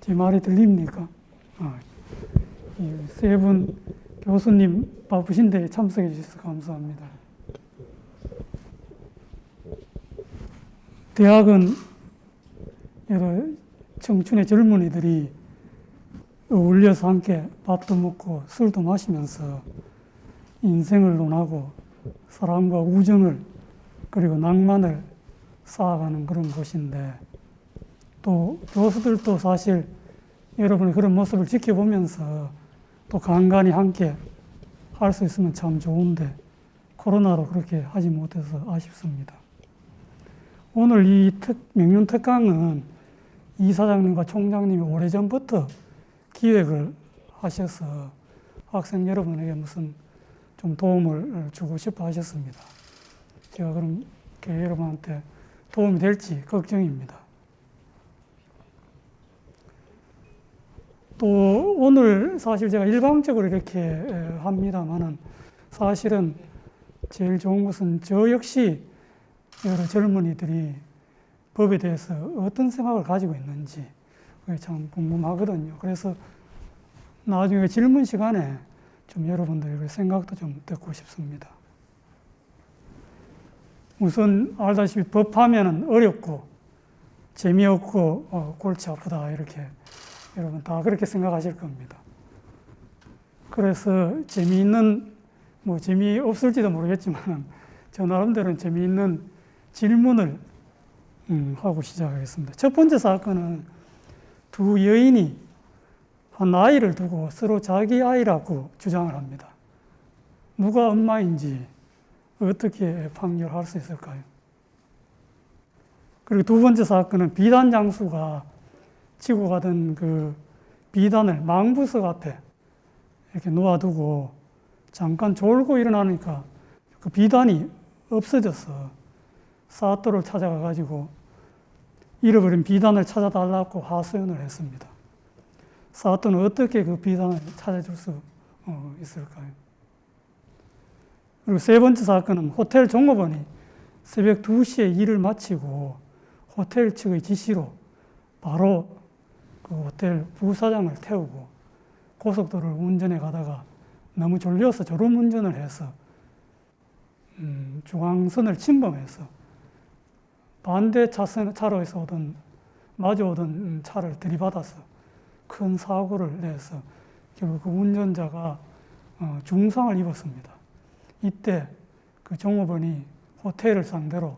제 말이 들립니까? 세 분 교수님 바쁘신데 참석해 주셔서 감사합니다. 대학은 여러 청춘의 젊은이들이 어울려서 함께 밥도 먹고 술도 마시면서 인생을 논하고 사랑과 우정을 그리고 낭만을 쌓아가는 그런 곳인데, 또 교수들도 사실 여러분의 그런 모습을 지켜보면서 또 간간히 함께 할 수 있으면 참 좋은데 코로나로 그렇게 하지 못해서 아쉽습니다. 오늘 이 명륜 특강은 이사장님과 총장님이 오래전부터 기획을 하셔서 학생 여러분에게 무슨 좀 도움을 주고 싶어 하셨습니다. 제가 그럼 여러분한테 도움이 될지 걱정입니다. 또 오늘 사실 제가 일방적으로 이렇게 합니다만은 사실은 제일 좋은 것은 저 역시 여러 젊은이들이 법에 대해서 어떤 생각을 가지고 있는지 그게 참 궁금하거든요. 그래서 나중에 질문 시간에 좀 여러분들의 생각도 좀 듣고 싶습니다. 우선 알다시피 법하면은 어렵고 재미없고 골치 아프다 이렇게 여러분 다 그렇게 생각하실 겁니다. 그래서 재미있는 재미없을지도 모르겠지만 저 나름대로는 재미있는 질문을 하고 시작하겠습니다. 첫 번째 사건은 두 여인이 한 아이를 두고 서로 자기 아이라고 주장을 합니다. 누가 엄마인지 어떻게 판결할 수 있을까요? 그리고 두 번째 사건은 비단 장수가 지고 가던 그 비단을 망부석 앞에 이렇게 놓아두고 잠깐 졸고 일어나니까 그 비단이 없어져서 사또를 찾아가 가지고 잃어버린 비단을 찾아달라고 하소연을 했습니다. 사또는 어떻게 그 비단을 찾아줄 수 있을까요? 그리고 세 번째 사건은 호텔 종업원이 새벽 2시에 일을 마치고 호텔 측의 지시로 바로 그 호텔 부사장을 태우고 고속도로를 운전해 가다가 너무 졸려서 졸음운전을 해서 중앙선을 침범해서 반대 차로에서 마주오던 차를 들이받아서 큰 사고를 내서 결국 그 운전자가 중상을 입었습니다. 이때 그 종업원이 호텔을 상대로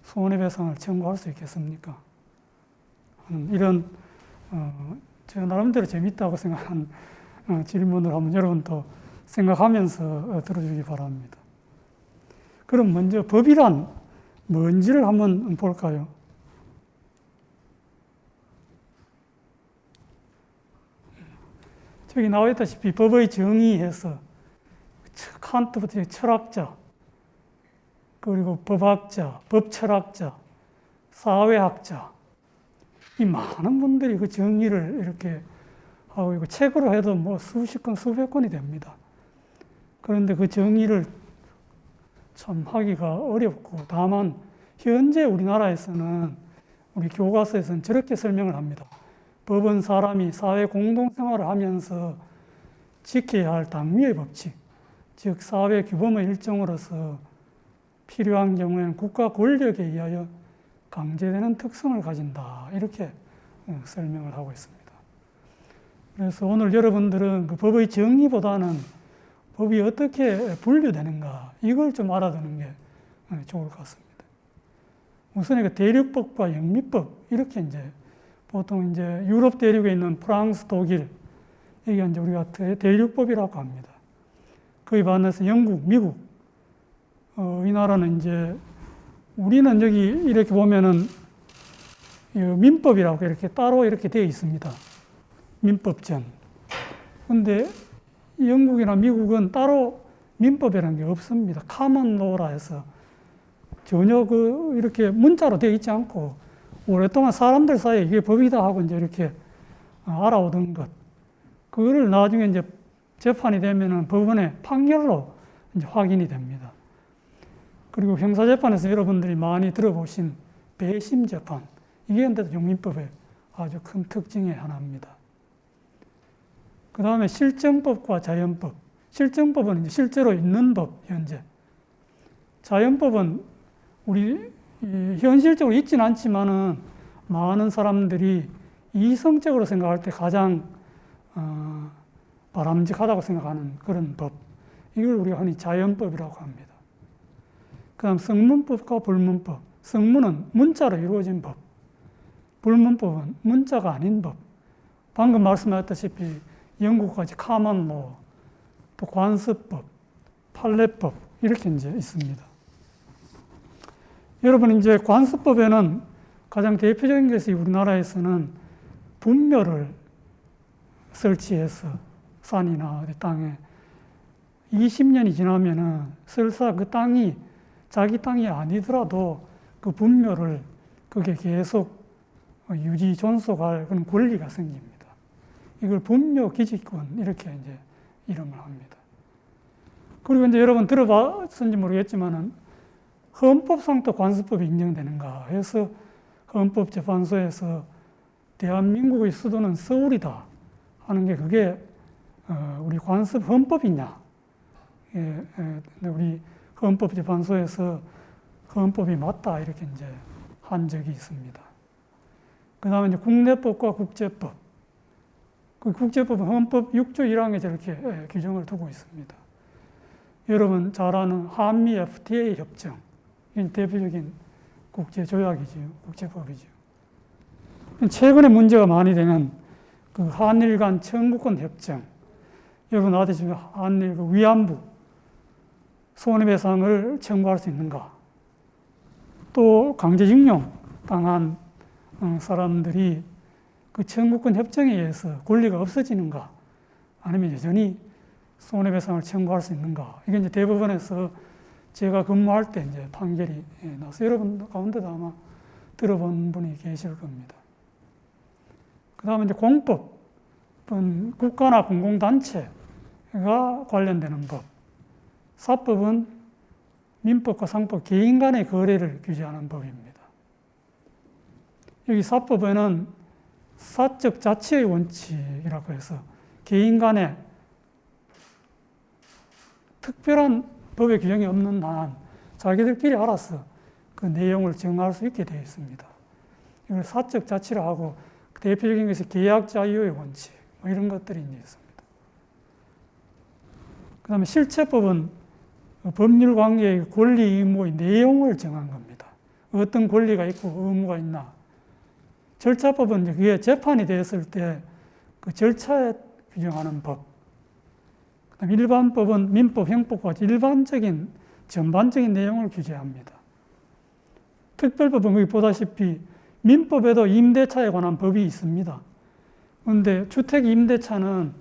손해배상을 청구할 수 있겠습니까? 이런 제가 나름대로 재밌다고 생각한 질문을 한번 여러분도 생각하면서 들어주기 바랍니다. 그럼 먼저 법이란 뭔지를 한번 볼까요? 저기 나와 있다시피 법의 정의에서 칸트부터 철학자, 그리고 법학자, 법철학자, 사회학자, 이 많은 분들이 그 정의를 이렇게 하고 있고 책으로 해도 뭐 수십 권, 수백 권이 됩니다. 그런데 그 정의를 참 하기가 어렵고, 다만 현재 우리나라에서는 우리 교과서에서는 저렇게 설명을 합니다. 법은 사람이 사회 공동생활을 하면서 지켜야 할 당위의 법칙, 즉 사회 규범의 일종으로서 필요한 경우에는 국가 권력에 의하여 강제되는 특성을 가진다, 이렇게 설명을 하고 있습니다. 그래서 오늘 여러분들은 그 법의 정의보다는 법이 어떻게 분류되는가, 이걸 좀 알아두는 게 좋을 것 같습니다. 우선 대륙법과 영미법, 이렇게 이제 보통 이제 유럽 대륙에 있는 프랑스, 독일, 이게 이제 우리가 대륙법이라고 합니다. 그에 반해서 영국, 미국, 이 나라는 이제 우리는 여기 이렇게 보면은 민법이라고 이렇게 따로 이렇게 되어 있습니다. 민법전. 근데 영국이나 미국은 따로 민법이라는 게 없습니다. 카먼 로라 해서 전혀 이렇게 문자로 되어 있지 않고 오랫동안 사람들 사이에 이게 법이다 하고 이제 이렇게 알아오던 것. 그거를 나중에 이제 재판이 되면은 법원의 판결로 이제 확인이 됩니다. 그리고 형사재판에서 여러분들이 많이 들어보신 배심 재판, 이게 근데 용민법에 아주 큰 특징의 하나입니다. 그 다음에 실정법과 자연법. 실정법은 이제 실제로 있는 법, 현재. 자연법은 우리 현실적으로 있지는 않지만은 많은 사람들이 이성적으로 생각할 때 가장 바람직하다고 생각하는 그런 법. 이걸 우리가 흔히 자연법이라고 합니다. 그 다음 성문법과 불문법. 성문은 문자로 이루어진 법. 불문법은 문자가 아닌 법. 방금 말씀하셨다시피 영국까지 카먼로, 또 관습법, 판례법 이렇게 이제 있습니다. 여러분 이제 관습법에는 가장 대표적인 것이 우리나라에서는 분묘를 설치해서 산이나 어디 땅에 20년이 지나면은 설사 그 땅이 자기 땅이 아니더라도 그 분묘를 그게 계속 유지 존속할 그런 권리가 생깁니다. 이걸 분묘 기지권 이렇게 이제 이름을 합니다. 그리고 이제 여러분 들어봤는지 모르겠지만은 헌법상도 관습법이 인정되는가 해서 헌법재판소에서 대한민국의 수도는 서울이다 하는 게 그게 우리 관습 헌법이냐? 우리 헌법재판소에서 헌법이 맞다 이렇게 이제 한 적이 있습니다. 그 다음에 이제 국내법과 국제법. 그 국제법은 헌법 6조 1항에 저렇게 규정을 두고 있습니다. 여러분 잘 아는 한미 FTA 협정. 이게 대표적인 국제조약이죠. 국제법이죠. 최근에 문제가 많이 되는 그 한일 간 청구권 협정. 여러분 아시다시피 한일 그 위안부 손해배상을 청구할 수 있는가? 또 강제징용 당한 사람들이 그 청구권 협정에 의해서 권리가 없어지는가? 아니면 여전히 손해배상을 청구할 수 있는가? 이게 이제 대법원에서 제가 근무할 때 이제 판결이 나서 여러분 가운데도 아마 들어본 분이 계실 겁니다. 그 다음에 이제 공법은 국가나 공공단체가 관련되는 법. 사법은 민법과 상법, 개인 간의 거래를 규제하는 법입니다. 여기 사법에는 사적 자치의 원칙이라고 해서 개인 간에 특별한 법의 규정이 없는 한 자기들끼리 알아서 그 내용을 정할 수 있게 되어 있습니다. 이걸 사적 자치라 하고 대표적인 것이 계약 자유의 원칙 뭐 이런 것들이 있습니다. 그 다음에 실체법은 법률 관계의 권리 의무의 내용을 정한 겁니다. 어떤 권리가 있고 의무가 있나. 절차법은 그게 재판이 되었을 때 그 절차에 규정하는 법. 그다음 일반법은 민법, 형법과 같이 일반적인 전반적인 내용을 규제합니다. 특별법은 여기 보다시피 민법에도 임대차에 관한 법이 있습니다. 그런데 주택 임대차는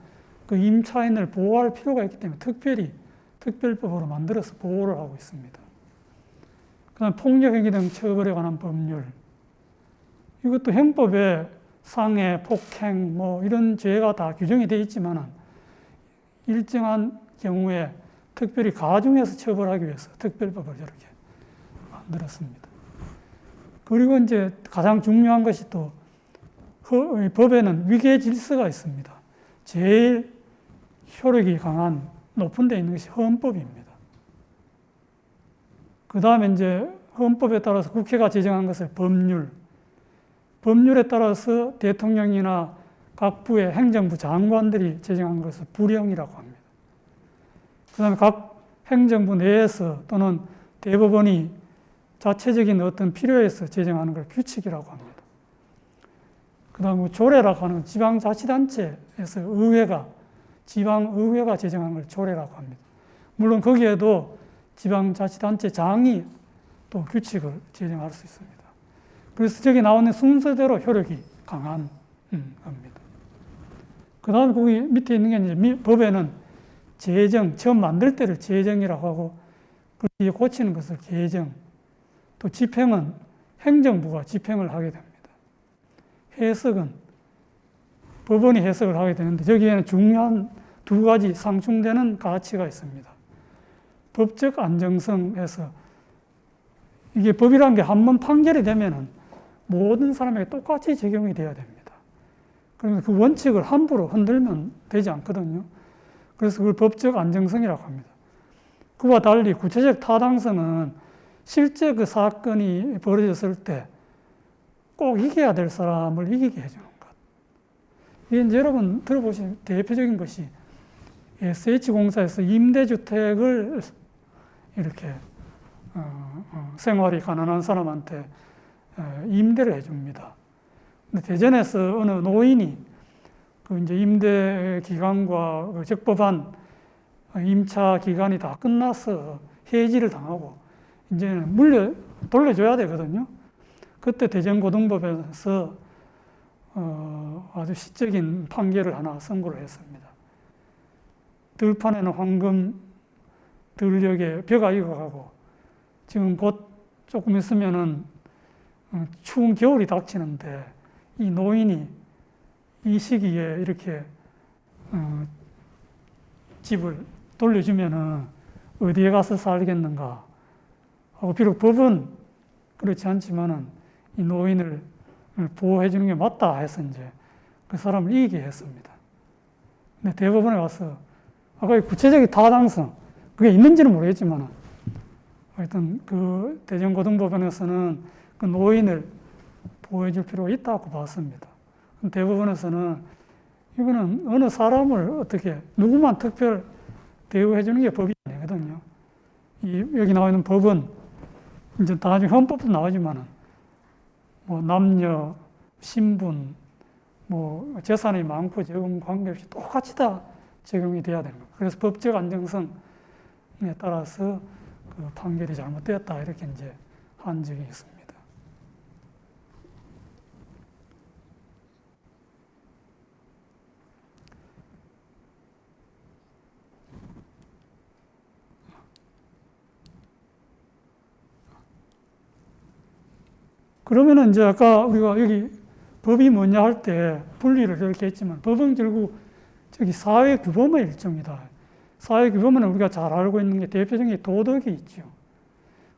그 임차인을 보호할 필요가 있기 때문에 특별히 특별법으로 만들어서 보호를 하고 있습니다. 그다음 폭력행위 등 처벌에 관한 법률. 이것도 형법에 상해, 폭행, 뭐 이런 죄가 다 규정이 되어 있지만은 일정한 경우에 특별히 가중해서 처벌하기 위해서 특별법을 저렇게 만들었습니다. 그리고 이제 가장 중요한 것이 또 법에는 위계 질서가 있습니다. 제일 효력이 강한 높은 데 있는 것이 헌법입니다. 그 다음에 이제 헌법에 따라서 국회가 제정한 것을 법률. 법률에 따라서 대통령이나 각 부의 행정부 장관들이 제정한 것을 부령이라고 합니다. 그 다음에 각 행정부 내에서 또는 대법원이 자체적인 어떤 필요에서 제정하는 걸 규칙이라고 합니다. 그 다음에 조례라고 하는 지방자치단체에서 지방의회가 제정한 걸 조례라고 합니다. 물론 거기에도 지방자치단체장이 또 규칙을 제정할 수 있습니다. 그래서 저기 나오는 순서대로 효력이 강한 겁니다. 그 다음에 거기 밑에 있는 게 이제 법에는 제정, 처음 만들 때를 제정이라고 하고 그 뒤에 고치는 것을 개정, 또 집행은 행정부가 집행을 하게 됩니다. 해석은 법원이 해석을 하게 되는데 저기에는 중요한 두 가지 상충되는 가치가 있습니다. 법적 안정성에서 이게 법이라는 게 한 번 판결이 되면은 모든 사람에게 똑같이 적용이 돼야 됩니다. 그러면 그 원칙을 함부로 흔들면 되지 않거든요. 그래서 그걸 법적 안정성이라고 합니다. 그와 달리 구체적 타당성은 실제 그 사건이 벌어졌을 때 꼭 이겨야 될 사람을 이기게 해주는 것. 이게 이제 여러분 들어보신 대표적인 것이 SH공사에서 임대주택을 이렇게 생활이 가난한 사람한테 임대를 해줍니다. 근데 대전에서 어느 노인이 그 이제 임대 기간과 그 적법한 임차 기간이 다 끝나서 해지를 당하고 이제는 돌려줘야 되거든요. 그때 대전고등법원에서 아주 시적인 판결을 하나 선고를 했습니다. 들판에는 황금 들녘에 벼가 익어가고 지금 곧 조금 있으면은 추운 겨울이 닥치는데 이 노인이 이 시기에 이렇게 집을 돌려주면은 어디에 가서 살겠는가 하고, 비록 법은 그렇지 않지만은 이 노인을 보호해 주는 게 맞다 해서 이제 그 사람을 이기게 했습니다. 근데 대법원에 와서 아까 구체적인 타당성, 그게 있는지는 모르겠지만 하여튼 그 대전고등법원에서는 그 노인을 보호해 줄 필요가 있다고 봤습니다. 대법원에서는 이거는 어느 사람을 어떻게 누구만 특별 대우해 주는 게 법이 아니거든요. 여기 나와 있는 법은 이제 나중에 헌법도 나오지만은 뭐 남녀, 신분, 뭐 재산이 많고 적은 관계없이 똑같이 다 적용이 돼야 되는 거예요. 그래서 법적 안정성에 따라서 그 판결이 잘못되었다 이렇게 이제 한 적이 있습니다. 그러면은 이제 아까 우리가 여기 법이 뭐냐 할 때 분리를 이렇게 했지만 법은 결국 저기 사회규범의 일종이다. 사회규범은 우리가 잘 알고 있는 게 대표적인 도덕이 있죠.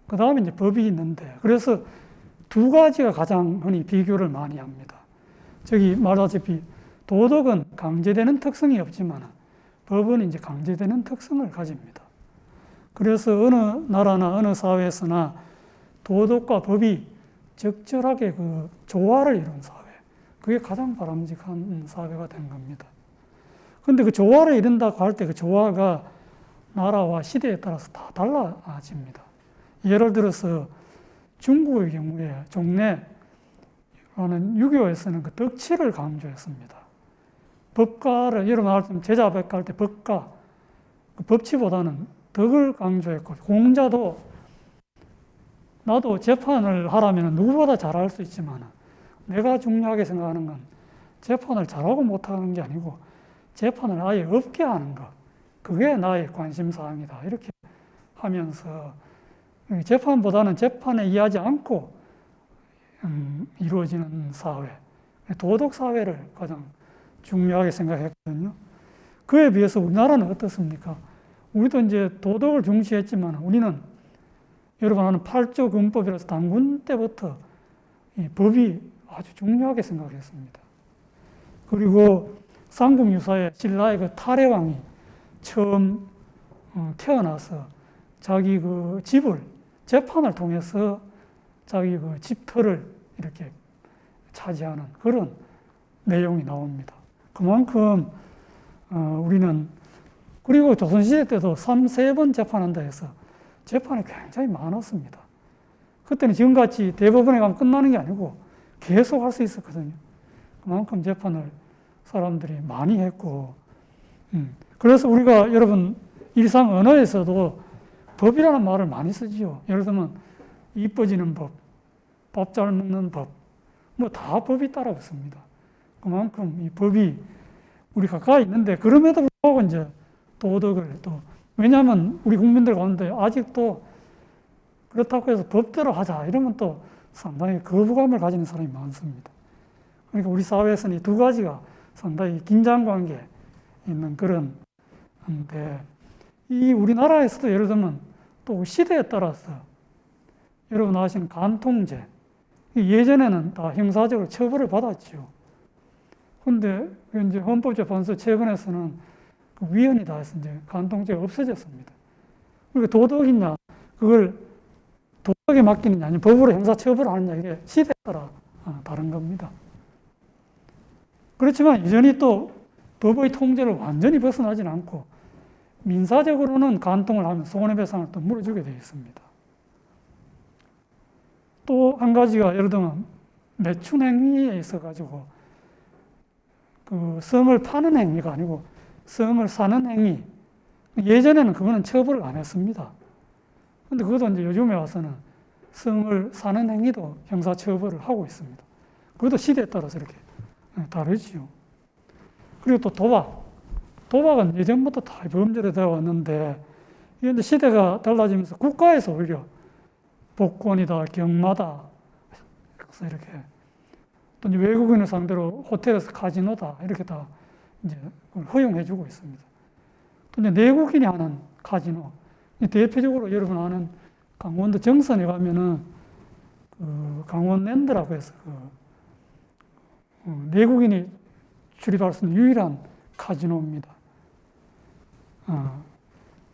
그 다음에 이제 법이 있는데, 그래서 두 가지가 가장 흔히 비교를 많이 합니다. 저기 말하자피 도덕은 강제되는 특성이 없지만 법은 이제 강제되는 특성을 가집니다. 그래서 어느 나라나 어느 사회에서나 도덕과 법이 적절하게 그 조화를 이룬 사회, 그게 가장 바람직한 사회가 된 겁니다. 그런데 그 조화를 이룬다고 할 때 그 조화가 나라와 시대에 따라서 다 달라집니다. 예를 들어서 중국의 경우에 종래라는 유교에서는 그 덕치를 강조했습니다. 법가를 여러분 알면 제자백가 할 때 법가, 그 법치보다는 덕을 강조했고, 공자도 나도 재판을 하라면 누구보다 잘할 수 있지만 내가 중요하게 생각하는 건 재판을 잘하고 못하는 게 아니고 재판을 아예 없게 하는 것, 그게 나의 관심사항이다 이렇게 하면서 재판보다는 재판에 의하지 않고 이루어지는 사회, 도덕사회를 가장 중요하게 생각했거든요. 그에 비해서 우리나라는 어떻습니까? 우리도 이제 도덕을 중시했지만 우리는 여러분 아는 8조 군법이라서 단군 때부터 이 법이 아주 중요하게 생각했습니다. 그리고 삼국유사에 신라의 그 탈해왕이 처음 태어나서 자기 그 집을 재판을 통해서 자기 그 집터를 이렇게 차지하는 그런 내용이 나옵니다. 그만큼 우리는, 그리고 조선시대 때도 3-3번 재판한다 해서 재판이 굉장히 많았습니다. 그때는 지금같이 대법원에 가면 끝나는 게 아니고 계속 할 수 있었거든요. 그만큼 재판을 사람들이 많이 했고, 그래서 우리가 여러분 일상 언어에서도 법이라는 말을 많이 쓰지요. 예를 들면 이뻐지는 법, 밥 잘 먹는 법, 뭐 다 법이 따라붙습니다. 그만큼 이 법이 우리 가까이 있는데, 그럼에도 불구하고 이제 도덕을 또, 왜냐하면 우리 국민들 가운데 아직도 그렇다고 해서 법대로 하자 이러면 또 상당히 거부감을 가지는 사람이 많습니다. 그러니까 우리 사회에서는 이 두 가지가 상당히 긴장관계에 있는 그런데, 이 우리나라에서도 예를 들면 또 시대에 따라서 여러분 아시는 간통죄, 예전에는 다 형사적으로 처벌을 받았죠. 근데 이제 헌법재판소 최근에서는 그 위헌이 다 해서 이제 간통죄가 없어졌습니다. 그러니까 도덕이냐, 그걸 도덕에 맡기느냐, 아니면 법으로 형사처벌하느냐, 이게 시대에 따라 다른 겁니다. 그렇지만 여전히 또 법의 통제를 완전히 벗어나지는 않고 민사적으로는 간통을 하면 손해배상을 또 물어주게 되어 있습니다. 또 한 가지가 예를 들면 매춘 행위에 있어가지고 그 성을 파는 행위가 아니고 성을 사는 행위. 예전에는 그거는 처벌을 안 했습니다. 근데 그것도 이제 요즘에 와서는 성을 사는 행위도 형사처벌을 하고 있습니다. 그것도 시대에 따라서 이렇게 다르지요. 그리고 또 도박. 도박은 예전부터 다 범죄로 되어 왔는데, 이제 시대가 달라지면서 국가에서 오히려 복권이다, 경마다, 그래서 이렇게 또 이제 외국인을 상대로 호텔에서 카지노다, 이렇게 다 이제 허용해주고 있습니다. 또 이제 내국인이 하는 카지노, 대표적으로 여러분 아는 강원도 정선에 가면은 그 강원랜드라고 해서 내국인이 출입할 수 있는 유일한 카지노입니다.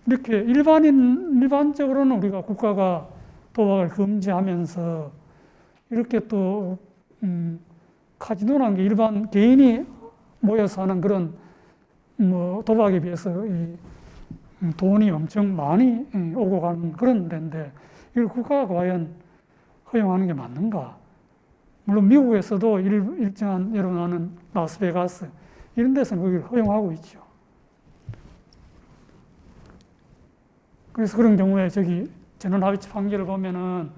이렇게 일반적으로는 우리가 국가가 도박을 금지하면서 이렇게 또 카지노라는 게 일반 개인이 모여서 하는 그런 뭐 도박에 비해서 이 돈이 엄청 많이 오고 가는 그런 데인데 이걸 국가가 과연 허용하는 게 맞는가? 물론 미국에서도 일정한 여러분 아는 라스베가스 이런 데서는 그걸 허용하고 있죠. 그래서 그런 경우에 저기 전원합의체 판결을 보면은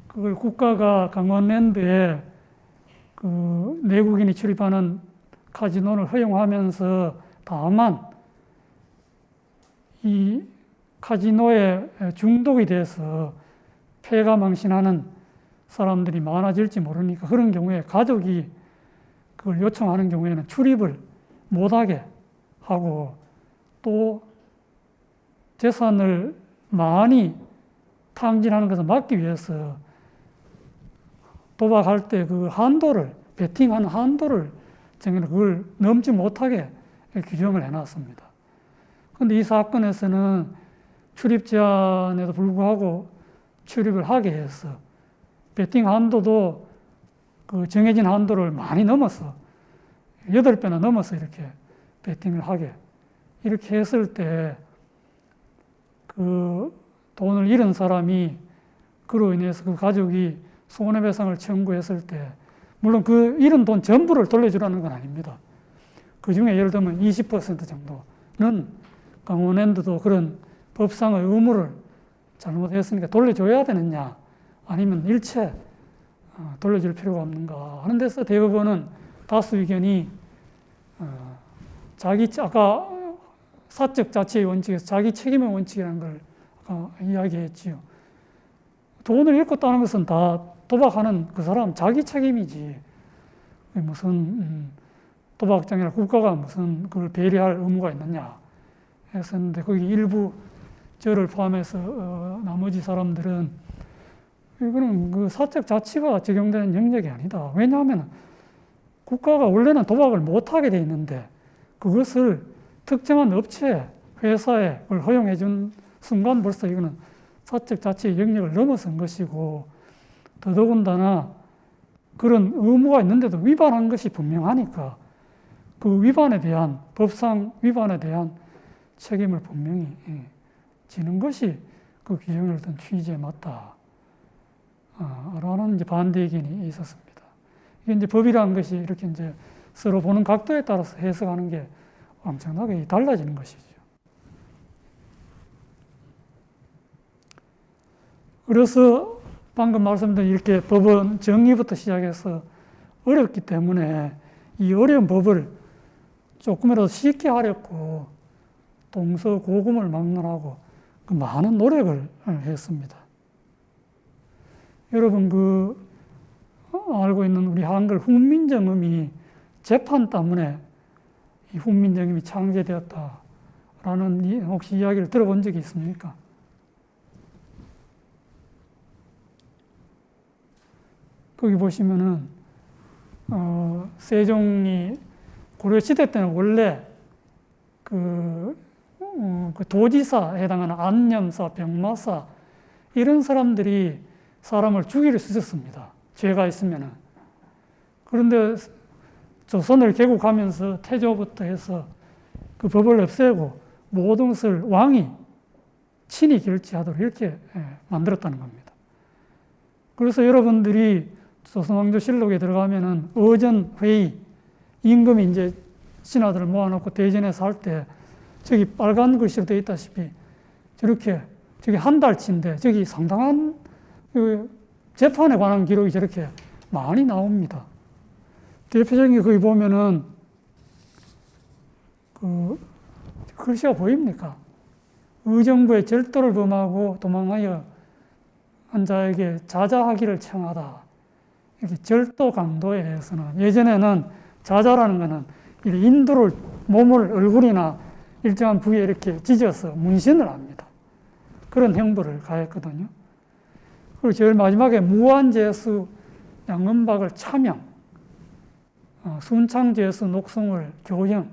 그걸 국가가 강원랜드에 그 내국인이 출입하는 카지노를 허용하면서 다만 이 카지노에 중독이 돼서 폐가 망신하는 사람들이 많아질지 모르니까 그런 경우에 가족이 그걸 요청하는 경우에는 출입을 못하게 하고 또 재산을 많이 탕진하는 것을 막기 위해서 도박할 때 그 한도를, 베팅하는 한도를 정해서 그걸 넘지 못하게 규정을 해놨습니다. 그런데 이 사건에서는 출입 제한에도 불구하고 출입을 하게 해서 베팅 한도도 그 정해진 한도를 많이 넘어서 8배나 넘어서 이렇게 베팅을 하게 이렇게 했을 때 그 돈을 잃은 사람이 그로 인해서 그 가족이 손해배상을 청구했을 때 물론 그 잃은 돈 전부를 돌려주라는 건 아닙니다. 그 중에 예를 들면 20% 정도는 강원랜드도 그런 법상의 의무를 잘못했으니까 돌려줘야 되느냐 아니면 일체 돌려줄 필요가 없는가 하는 데서 대법원은 다수 의견이 아까 사적 자치의 원칙에서 자기 책임의 원칙이라는 걸 아까 이야기했지요. 돈을 잃고 따는 것은 다 도박하는 그 사람 자기 책임이지 무슨 도박장이나 국가가 무슨 그걸 배려할 의무가 있느냐 했었는데 거기 일부 저를 포함해서 나머지 사람들은 이거는 그 사적 자치가 적용되는 영역이 아니다. 왜냐하면 국가가 원래는 도박을 못하게 돼 있는데 그것을 특정한 업체, 회사에 그걸 허용해 준 순간 벌써 이거는 사적 자치의 영역을 넘어선 것이고 더더군다나 그런 의무가 있는데도 위반한 것이 분명하니까 그 위반에 대한 법상 위반에 대한 책임을 분명히 지는 것이 그 규정을 어떤 취지에 맞다. 라는 이제 반대 의견이 있었습니다. 이게 이제 법이라는 것이 이렇게 이제 서로 보는 각도에 따라서 해석하는 게 엄청나게 달라지는 것이죠. 그래서 방금 말씀드린 이렇게 법은 정의부터 시작해서 어렵기 때문에 이 어려운 법을 조금이라도 쉽게 하려고 동서고금을 막론하고 그 많은 노력을 했습니다. 여러분 알고 있는 우리 한글 훈민정음이 재판 때문에 이 훈민정음이 창제되었다라는 혹시 이야기를 들어본 적이 있습니까? 거기 보시면은 세종이 고려시대 때는 원래 그 도지사에 해당하는 안념사, 병마사 이런 사람들이 사람을 죽일 수 있었습니다. 죄가 있으면은. 그런데 조선을 개국하면서 태조부터 해서 그 법을 없애고 모든 것을 왕이 친히 결정하도록 이렇게 만들었다는 겁니다. 그래서 여러분들이 조선왕조실록에 들어가면은 어전회의, 임금이 이제 신하들을 모아놓고 대전에서 할 때 저기 빨간 글씨로 되어 있다시피 저렇게 저기 한 달치인데 저기 상당한 그 재판에 관한 기록이 저렇게 많이 나옵니다. 대표적인 게 거기 보면은 그 글씨가 보입니까? 의정부의 절도를 범하고 도망하여 한 자에게 자자하기를 청하다. 이렇게 절도 강도에 대해서는 예전에는 자자라는 것은 인두를 몸을 얼굴이나 일정한 부위에 이렇게 찢어서 문신을 합니다. 그런 형벌을 가했거든요. 그리고 제일 마지막에 무한제수 양금박을 차명, 순창제수 녹송을 교형.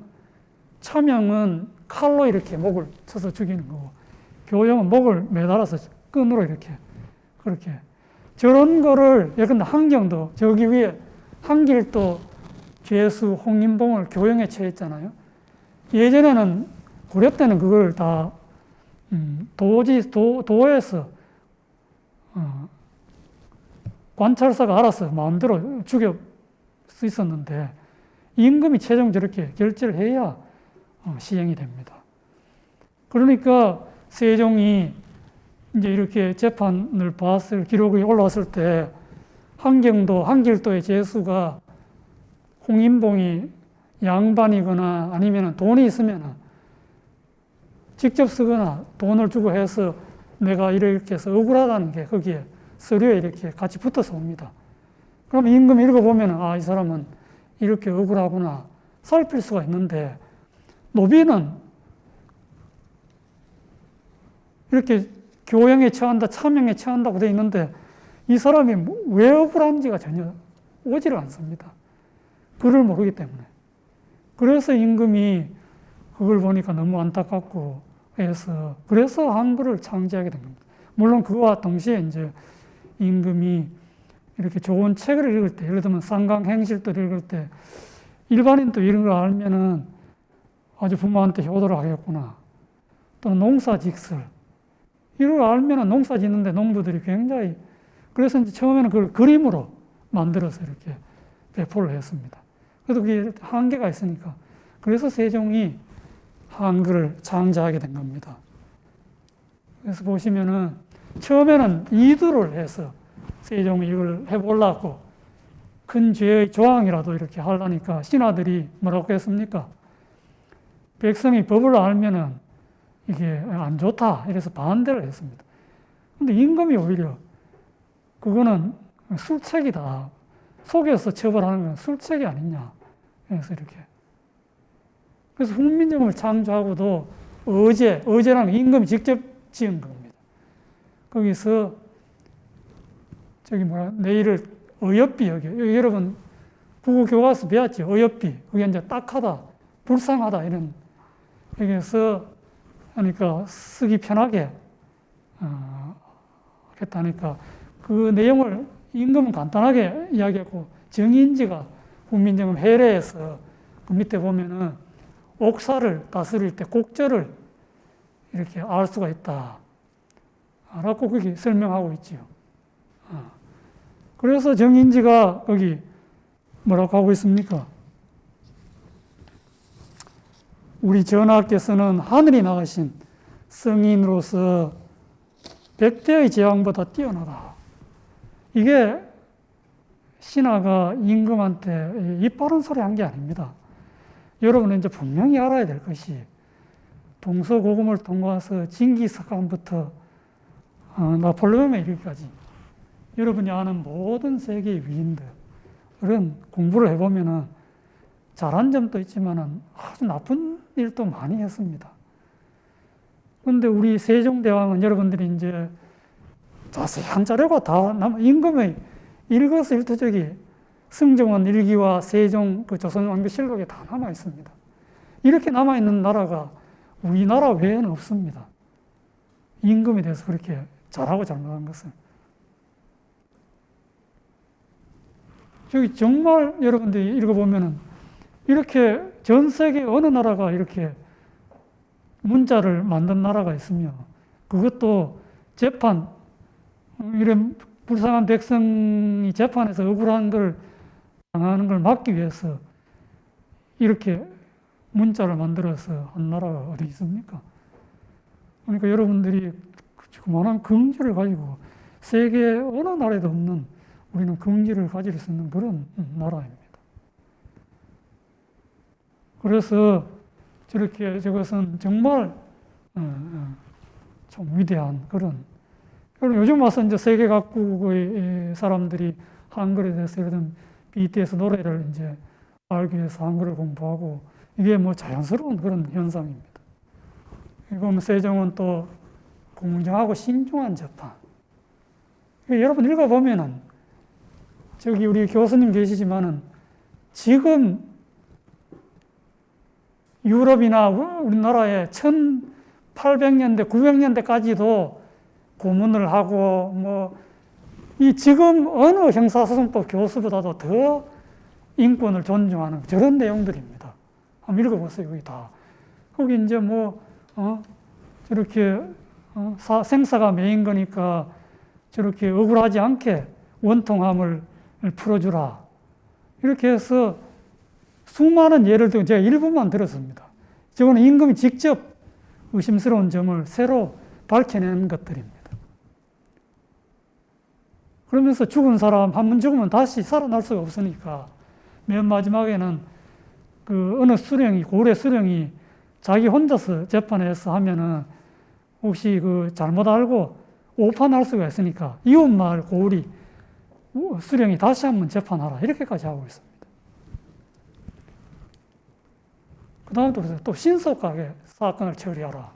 차명은 칼로 이렇게 목을 쳐서 죽이는 거고, 교형은 목을 매달아서 끈으로 이렇게 그렇게. 저런 거를 예컨대 한경도 저기 위에 한길도 죄수 홍인봉을 교형에 처했잖아요. 예전에는 고려 때는 그걸 다 도에서 관찰사가 알아서 마음대로 죽여 수 있었는데 임금이 최종 저렇게 결재를 해야 시행이 됩니다. 그러니까 세종이 이제 이렇게 재판을 봤을 기록이 올라왔을 때 한길도의 죄수가 홍인봉이 양반이거나 아니면 돈이 있으면 직접 쓰거나 돈을 주고 해서 내가 이렇게 해서 억울하다는 게 거기에 서류에 이렇게 같이 붙어서 옵니다. 그럼 임금이 읽어보면 이 사람은 이렇게 억울하구나 살필 수가 있는데 노비는 이렇게 교형에 처한다, 차명에 처한다고 되어 있는데 이 사람이 왜 억울한지가 전혀 오지를 않습니다. 글을 모르기 때문에. 그래서 임금이 그걸 보니까 너무 안타깝고 해서 그래서 한글을 창제하게 된 겁니다. 물론 그와 동시에 이제 임금이 이렇게 좋은 책을 읽을 때, 예를 들면 상강행실도 읽을 때 일반인도 이런 걸 알면은 아주 부모한테 효도를 하겠구나. 또는 농사직설. 이걸 알면은 농사 짓는데 농부들이 굉장히 그래서 이제 처음에는 그걸 그림으로 만들어서 이렇게 배포를 했습니다. 그래도 그게 한계가 있으니까. 그래서 세종이 한글을 창제하게 된 겁니다. 그래서 보시면은 처음에는 이두를 해서 세종이 이걸 해보려고 큰 죄의 조항이라도 이렇게 하려니까 신하들이 뭐라고 했습니까? 백성이 법을 알면은 이게 안 좋다. 이래서 반대를 했습니다. 근데 임금이 오히려 그거는 술책이다. 속여서 처벌하는 건 술책이 아니냐. 그래서 이렇게. 그래서 훈민정음을 창조하고도 어제라는 임금이 직접 지은 겁니다. 거기서 내일을 어여삐 여러분 국어 교과서 배웠죠. 어여삐. 그게 이제 딱하다, 불쌍하다 이런 여기서 하니까 쓰기 편하게 하겠다니까 그 내용을 임금은 간단하게 이야기하고 정인지가 훈민정음 해례에서 그 밑에 보면은 옥사를 다스릴 때 곡절을 이렇게 알 수가 있다. 라고 거기 설명하고 있지요. 그래서 정인지가 거기 뭐라고 하고 있습니까? 우리 전하께서는 하늘이 나가신 성인으로서 백대의 제왕보다 뛰어나다. 이게 신하가 임금한테 입 바른 소리 한 게 아닙니다. 여러분은 이제 분명히 알아야 될 것이 동서고금을 통과해서 징기스칸부터 나폴레옹에 이르기까지 여러분이 아는 모든 세계의 위인들은 공부를 해보면은 잘한 점도 있지만은 아주 나쁜 일도 많이 했습니다. 그런데 우리 세종대왕은 여러분들이 이제 자세한 자료가 다 임금의 일거수일투족이 승정원 일기와 세종 그 조선왕조실록에 다 남아 있습니다. 이렇게 남아 있는 나라가 우리나라 외에는 없습니다. 임금에 대해서 그렇게 잘하고 잘못한 것은. 저기 정말 여러분들이 읽어보면은 이렇게 전 세계 어느 나라가 이렇게 문자를 만든 나라가 있으며 그것도 재판, 이런 불쌍한 백성이 재판에서 억울한 걸 당하는 걸 막기 위해서 이렇게 문자를 만들어서 한 나라가 어디 있습니까? 그러니까 여러분들이 그만한 긍지를 가지고 세계 어느 나라에도 없는 우리는 긍지를 가질 수 있는 그런 나라입니다. 그래서 저렇게 저것은 정말 좀 위대한 그런. 요즘 와서 이제 세계 각국의 사람들이 한글에 대해서 이런 BTS 노래를 이제 알기 위해서 한글을 공부하고 이게 뭐 자연스러운 그런 현상입니다. 이거 세종은 또 공정하고 신중한 재판. 여러분 읽어보면은 저기 우리 교수님 계시지만은 지금 유럽이나 우리나라에 1800년대, 900년대까지도 고문을 하고 뭐 이 지금 어느 형사소송법 교수보다도 더 인권을 존중하는 저런 내용들입니다. 한번 읽어보세요. 여기 다. 거기 이제 뭐 저렇게 생사가 메인 거니까 저렇게 억울하지 않게 원통함을 풀어주라. 이렇게 해서 수많은 예를 들어 제가 일부만 들었습니다. 저거는 임금이 직접 의심스러운 점을 새로 밝혀낸 것들입니다. 그러면서 죽은 사람 한 번 죽으면 다시 살아날 수가 없으니까 맨 마지막에는 그 어느 수령이 고래 수령이 자기 혼자서 재판에서 하면은 혹시 그 잘못 알고 오판할 수가 있으니까 이웃마을 고을이 수령이 다시 한번 재판하라 이렇게까지 하고 있습니다. 그 다음 또 신속하게 사건을 처리하라.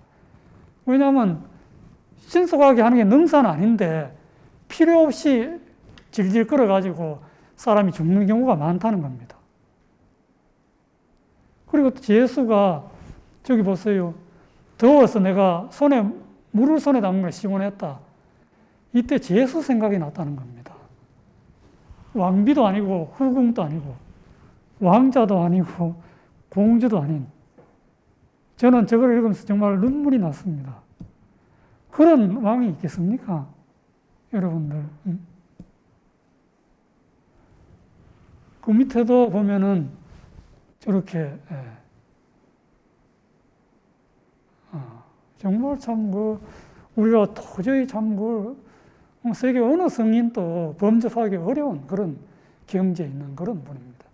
왜냐하면 신속하게 하는 게 능사는 아닌데 필요 없이 질질 끌어가지고 사람이 죽는 경우가 많다는 겁니다. 그리고 또 제수가 저기 보세요. 더워서 내가 물을 손에 담는 걸 시원했다. 이때 제수 생각이 났다는 겁니다. 왕비도 아니고 후궁도 아니고 왕자도 아니고 공주도 아닌 저는 저걸 읽으면서 정말 눈물이 났습니다. 그런 왕이 있겠습니까? 여러분들. 그 밑에도 보면은 저렇게 정말 참 우리가 도저히 참 세계 어느 성인도 범접하기 어려운 그런 경지에 있는 그런 분입니다.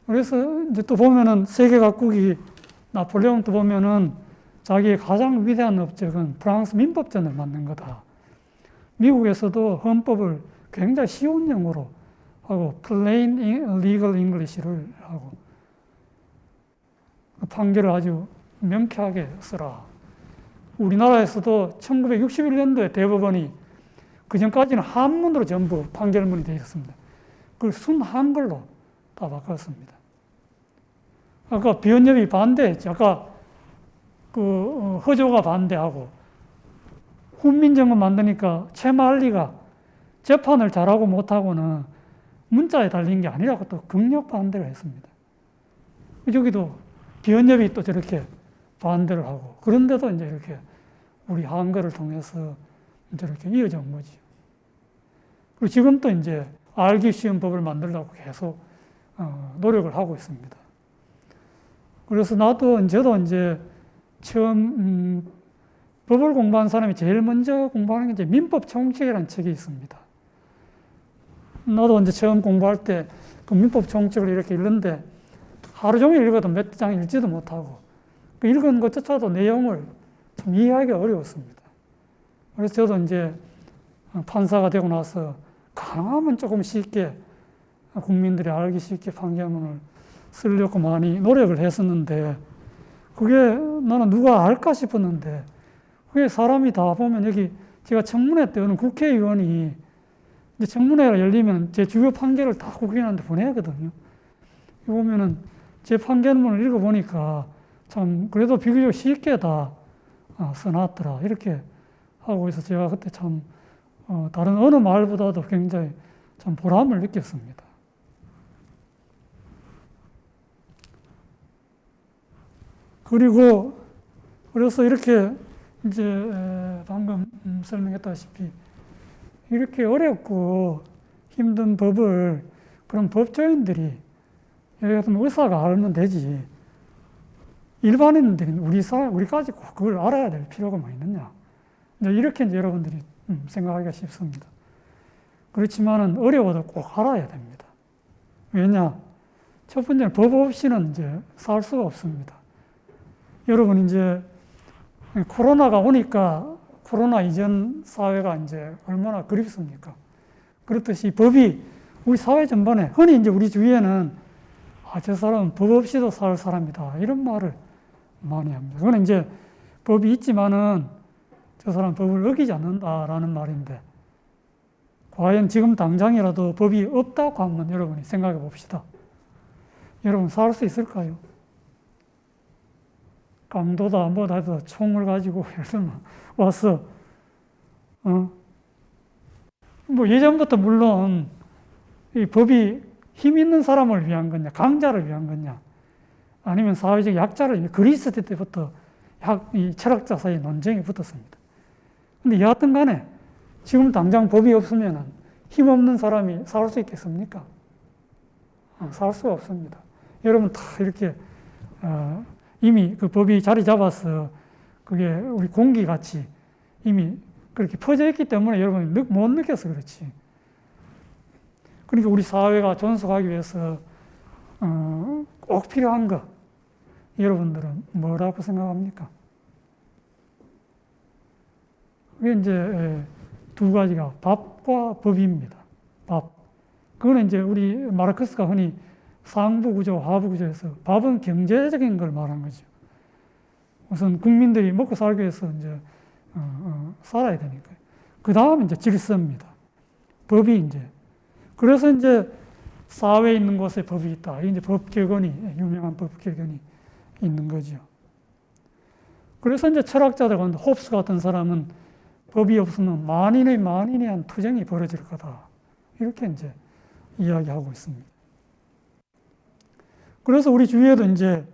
그래서 이제 또 보면은 세계 각국이 나폴레옹도 보면은 자기의 가장 위대한 업적은 프랑스 민법전을 만든 거다. 미국에서도 헌법을 굉장히 쉬운 영어로 하고 plain legal English를 하고 판결을 아주 명쾌하게 쓰라. 우리나라에서도 1961년도에 대법원이 그전까지는 한문으로 전부 판결문이 되어 있었습니다. 그걸 순 한글로 다 바꿨습니다. 아까 비언협이 반대했죠. 아까 허조가 반대하고 훈민정음 만드니까 최만리가 재판을 잘하고 못하고는 문자에 달린 게 아니라고 또 극력 반대를 했습니다. 저기도 비언협이 또 저렇게 반대를 하고 그런데도 이제 이렇게 우리 한글을 통해서 저렇게 이어져 온 거죠. 그리고 지금 또 이제 알기 쉬운 법을 만들려고 계속 노력을 하고 있습니다. 그래서 저도 이제 처음 법을 공부한 사람이 제일 먼저 공부하는 게 이제 민법총칙이라는 책이 있습니다. 나도 이제 처음 공부할 때 그 민법총칙을 이렇게 읽는데 하루 종일 읽어도 몇 장 읽지도 못하고 그 읽은 것조차도 내용을 좀 이해하기가 어려웠습니다. 그래서 저도 이제 판사가 되고 나서 가능하면 조금 쉽게 국민들이 알기 쉽게 판결문을 쓰려고 많이 노력을 했었는데 그게 나는 누가 알까 싶었는데 그게 사람이 다 보면 여기 제가 청문회 때 어느 국회의원이 이제 청문회가 열리면 제 주요 판결을 다 국회의원한테 보내야 하거든요. 보면은 제 판결문을 읽어보니까 참 그래도 비교적 쉽게 다 써놨더라. 이렇게 하고 있어서 제가 그때 참 다른 어느 말보다도 굉장히 참 보람을 느꼈습니다. 그래서 이렇게 이제 방금 설명했다시피 이렇게 어렵고 힘든 법을 그런 법조인들이 예를 들면 의사가 알면 되지. 일반인들은 우리까지 꼭 그걸 알아야 될 필요가 뭐 있느냐. 이렇게 이제 여러분들이 생각하기가 쉽습니다. 그렇지만은 어려워도 꼭 알아야 됩니다. 왜냐? 첫 번째는 법 없이는 이제 살 수가 없습니다. 여러분 이제 코로나가 오니까 코로나 이전 사회가 이제 얼마나 그립습니까? 그렇듯이 법이 우리 사회 전반에 흔히 이제 우리 주위에는 저 사람은 법 없이도 살 사람이다. 이런 말을 많이 합니다. 그건 이제 법이 있지만은 저 사람은 법을 어기지 않는다라는 말인데 과연 지금 당장이라도 법이 없다고 한번 여러분이 생각해 봅시다. 여러분 살 수 있을까요? 강도다 뭐다 해도 총을 가지고 예를 들면 와서 뭐 예전부터 물론 이 법이 힘 있는 사람을 위한 거냐 강자를 위한 거냐 아니면 사회적 약자를 그리스 때부터 이 철학자 사이에 논쟁이 붙었습니다. 근데 여하튼 간에 지금 당장 법이 없으면 힘없는 사람이 살 수 있겠습니까? 살 수가 없습니다. 여러분 다 이렇게 이미 그 법이 자리 잡아서 그게 우리 공기같이 이미 그렇게 퍼져 있기 때문에 여러분이 못 느껴서 그렇지. 그러니까 우리 사회가 존속하기 위해서 꼭 필요한 거 여러분들은 뭐라고 생각합니까? 그게 이제 두 가지가 밥과 법입니다. 밥. 그거는 이제 우리 마르크스가 흔히 상부 구조, 하부 구조에서 밥은 경제적인 걸 말한 거죠. 우선 국민들이 먹고 살기 위해서 이제 살아야 되니까요. 그 다음 이제 질서입니다. 법이 이제 그래서 이제 사회에 있는 곳에 법이 있다. 이제 법규건이 유명한 법규건이 있는 거죠. 그래서 이제 철학자들 가운데 홉스 같은 사람은 법이 없으면 만인의 한 투쟁이 벌어질 거다. 이렇게 이제 이야기하고 있습니다. 그래서 우리 주위에도 이제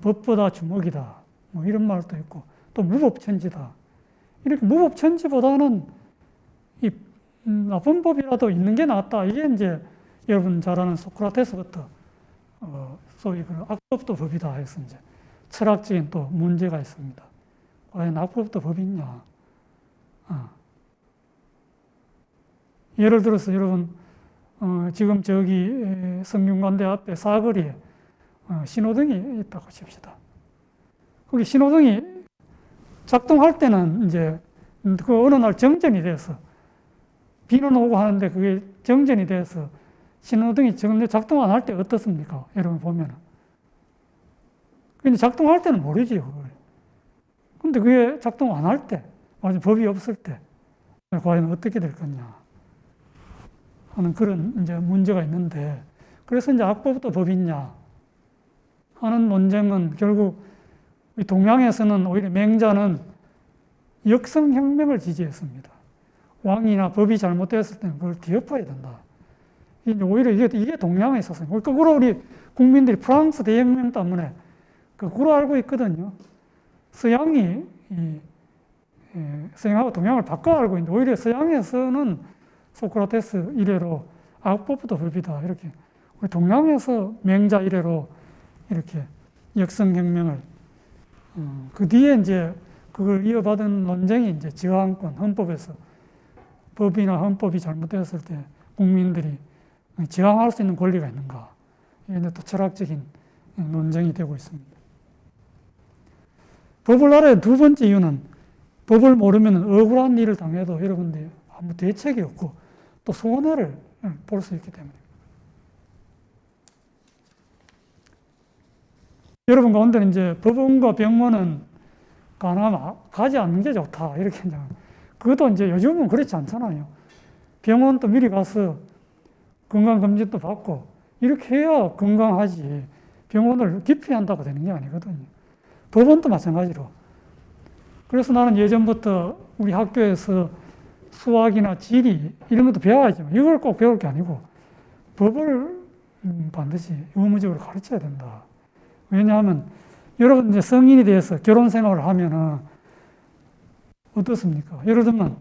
법보다 주먹이다. 뭐 이런 말도 있고 또 무법천지다. 이렇게 무법천지보다는 이 나쁜 법이라도 있는 게 낫다. 이게 이제 여러분 잘 아는 소크라테스부터 소위 그 악법도 법이다 해서 이제 철학적인 또 문제가 있습니다. 과연 악법도 법이 있냐? 예를 들어서 여러분 지금 저기 성균관대 앞에 사거리에 신호등이 있다고 칩시다. 거기 신호등이 작동할 때는 이제 그 어느 날 정전이 돼서 비는 오고 하는데 그게 정전이 돼서 신호등이 전혀 작동 안 할 때 어떻습니까? 여러분 보면은. 근데 작동할 때는 모르지요, 그걸. 근데 그게 작동 안 할 때, 아주 법이 없을 때, 과연 어떻게 될 거냐 하는 그런 이제 문제가 있는데, 그래서 이제 악법도 법이냐 하는 논쟁은 결국 동양에서는 오히려 맹자는 역성혁명을 지지했습니다. 왕이나 법이 잘못되었을 때는 그걸 뒤엎어야 된다. 오히려 이게 동양에 있었어요. 거꾸로 우리 국민들이 프랑스 대혁명 때문에 거꾸로 알고 있거든요. 서양이 서양하고 동양을 바꿔 알고 있는데 오히려 서양에서는 소크라테스 이래로 악법부터 법이다. 이렇게 우리 동양에서 맹자 이래로 이렇게 역성혁명을 그 뒤에 이제 그걸 이어받은 논쟁이 이제 저항권 헌법에서 법이나 헌법이 잘못되었을 때 국민들이 저항할 수 있는 권리가 있는가. 이게 또 철학적인 논쟁이 되고 있습니다. 법을 알아야 두 번째 이유는 법을 모르면 억울한 일을 당해도 여러분들이 아무 대책이 없고 또 손해를 볼 수 있기 때문에. 여러분 가운데는 이제 법원과 병원은 가능하면 가지 않는 게 좋다. 이렇게 이제. 그것도 이제 요즘은 그렇지 않잖아요. 병원도 미리 가서 건강검진도 받고, 이렇게 해야 건강하지. 병원을 기피한다고 되는 게 아니거든요. 법원도 마찬가지로. 그래서 나는 예전부터 우리 학교에서 수학이나 지리 이런 것도 배워야지만 이걸 꼭 배울 게 아니고 법을 반드시 의무적으로 가르쳐야 된다. 왜냐하면 여러분 이제 성인이 돼서 결혼 생활을 하면은 어떻습니까? 예를 들면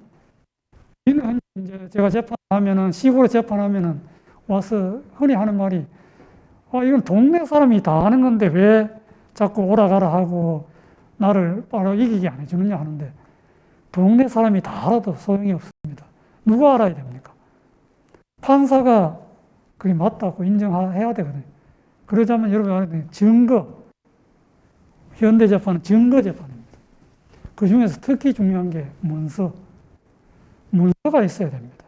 이제 제가 재판하면은 시골에 재판하면은 와서 흔히 하는 말이 이건 동네 사람이 다 하는 건데 왜 자꾸 오라가라 하고 나를 바로 이기게 안 해주느냐 하는데 동네 사람이 다 알아도 소용이 없습니다. 누가 알아야 됩니까? 판사가 그게 맞다고 인정해야 되거든요. 그러자면 여러분 알아야 증거. 현대재판은 증거재판입니다. 그 중에서 특히 중요한 게 문서. 문서가 있어야 됩니다.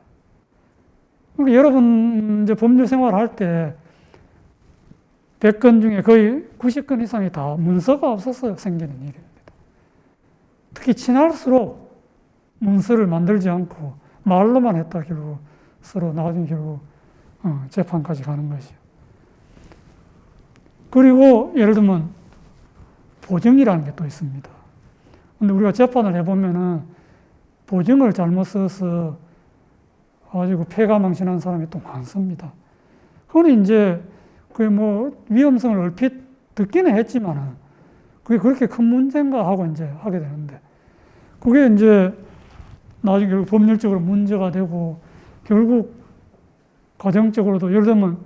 그러니까 여러분 이제 법률 생활을 할 때 100건 중에 거의 90건 이상이 다 문서가 없어서 생기는 일입니다. 특히 친할수록 문서를 만들지 않고 말로만 했다 결국 서로 나중에 결국 재판까지 가는 것이요. 그리고 예를 들면 보증이라는 게 또 있습니다. 근데 우리가 재판을 해보면은 보증을 잘못 써서 가지고 패가망신한 사람이 또 많습니다. 흔히 이제 그게 뭐 위험성을 얼핏 듣기는 했지만은 그게 그렇게 큰 문제인가 하고 이제 하게 되는데 그게 이제 나중에 결국 법률적으로 문제가 되고 결국 가정적으로도 예를 들면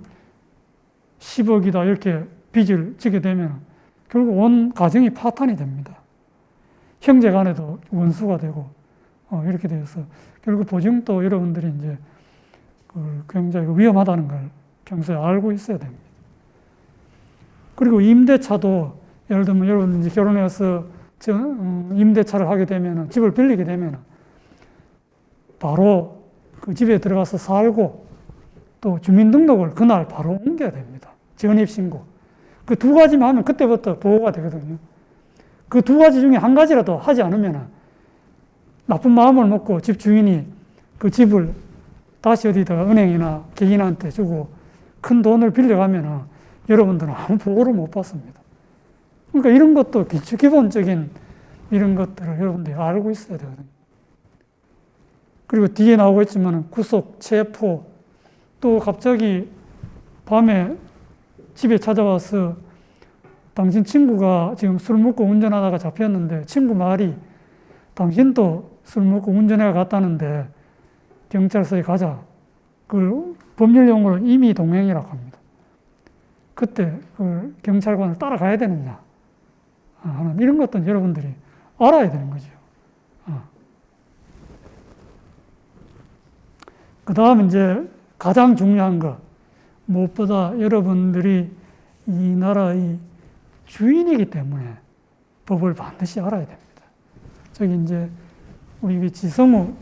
10억이다 이렇게 빚을 지게 되면 결국 온 가정이 파탄이 됩니다. 형제 간에도 원수가 되고 이렇게 되어서 결국 보증도 여러분들이 이제 굉장히 위험하다는 걸 평소에 알고 있어야 됩니다. 그리고 임대차도 예를 들면 여러분 이제 결혼해서 임대차를 하게 되면 집을 빌리게 되면 바로 그 집에 들어가서 살고 또 주민등록을 그날 바로 옮겨야 됩니다. 전입신고. 그 두 가지만 하면 그때부터 보호가 되거든요. 그 두 가지 중에 한 가지라도 하지 않으면 나쁜 마음을 먹고 집 주인이 그 집을 다시 어디다가 은행이나 개인한테 주고 큰 돈을 빌려가면 여러분들은 아무 보호를 못 받습니다. 그러니까 이런 것도 기본적인 이런 것들을 여러분들이 알고 있어야 되거든요. 그리고 뒤에 나오고 있지만 구속, 체포, 또 갑자기 밤에 집에 찾아와서 당신 친구가 지금 술 먹고 운전하다가 잡혔는데 친구 말이 당신도 술 먹고 운전해 갔다는데 경찰서에 가자. 그걸 법률용어로 임의동행이라고 합니다. 그때 그 경찰관을 따라가야 되느냐 하는 이런 것도 여러분들이 알아야 되는 거죠. 그 다음 이제 가장 중요한 것, 무엇보다 여러분들이 이 나라의 주인이기 때문에 법을 반드시 알아야 됩니다. 저기 이제 우리 지성우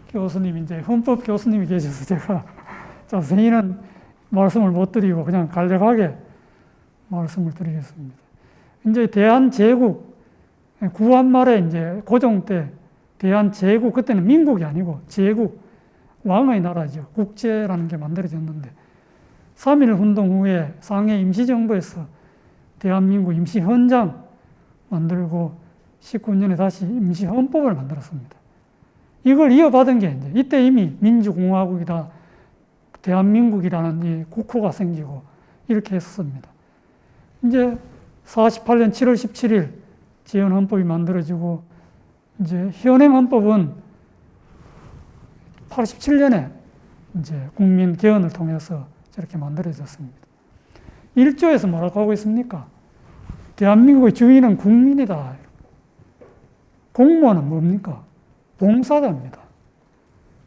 교수님 이제 헌법 교수님이 계셔서 제가 자세히는 말씀을 못 드리고 그냥 간략하게 말씀을 드리겠습니다. 이제 대한제국 구한 말에 이제 고종 때 대한제국 그때는 민국이 아니고 제국 왕의 나라죠. 국제라는 게 만들어졌는데 3.1 운동 후에 상해 임시정부에서 대한민국 임시헌장 만들고 19년에 다시 임시헌법을 만들었습니다. 이걸 이어받은 게 이제 이때 이미 민주공화국이다 대한민국이라는 이 국호가 생기고 이렇게 했었습니다. 이제 48년 7월 17일 제헌헌법이 만들어지고 이제 현행헌법은 87년에 이제 국민 개헌을 통해서 저렇게 만들어졌습니다. 1조에서 뭐라고 하고 있습니까? 대한민국의 주인은 국민이다. 공무원은 뭡니까? 봉사자입니다.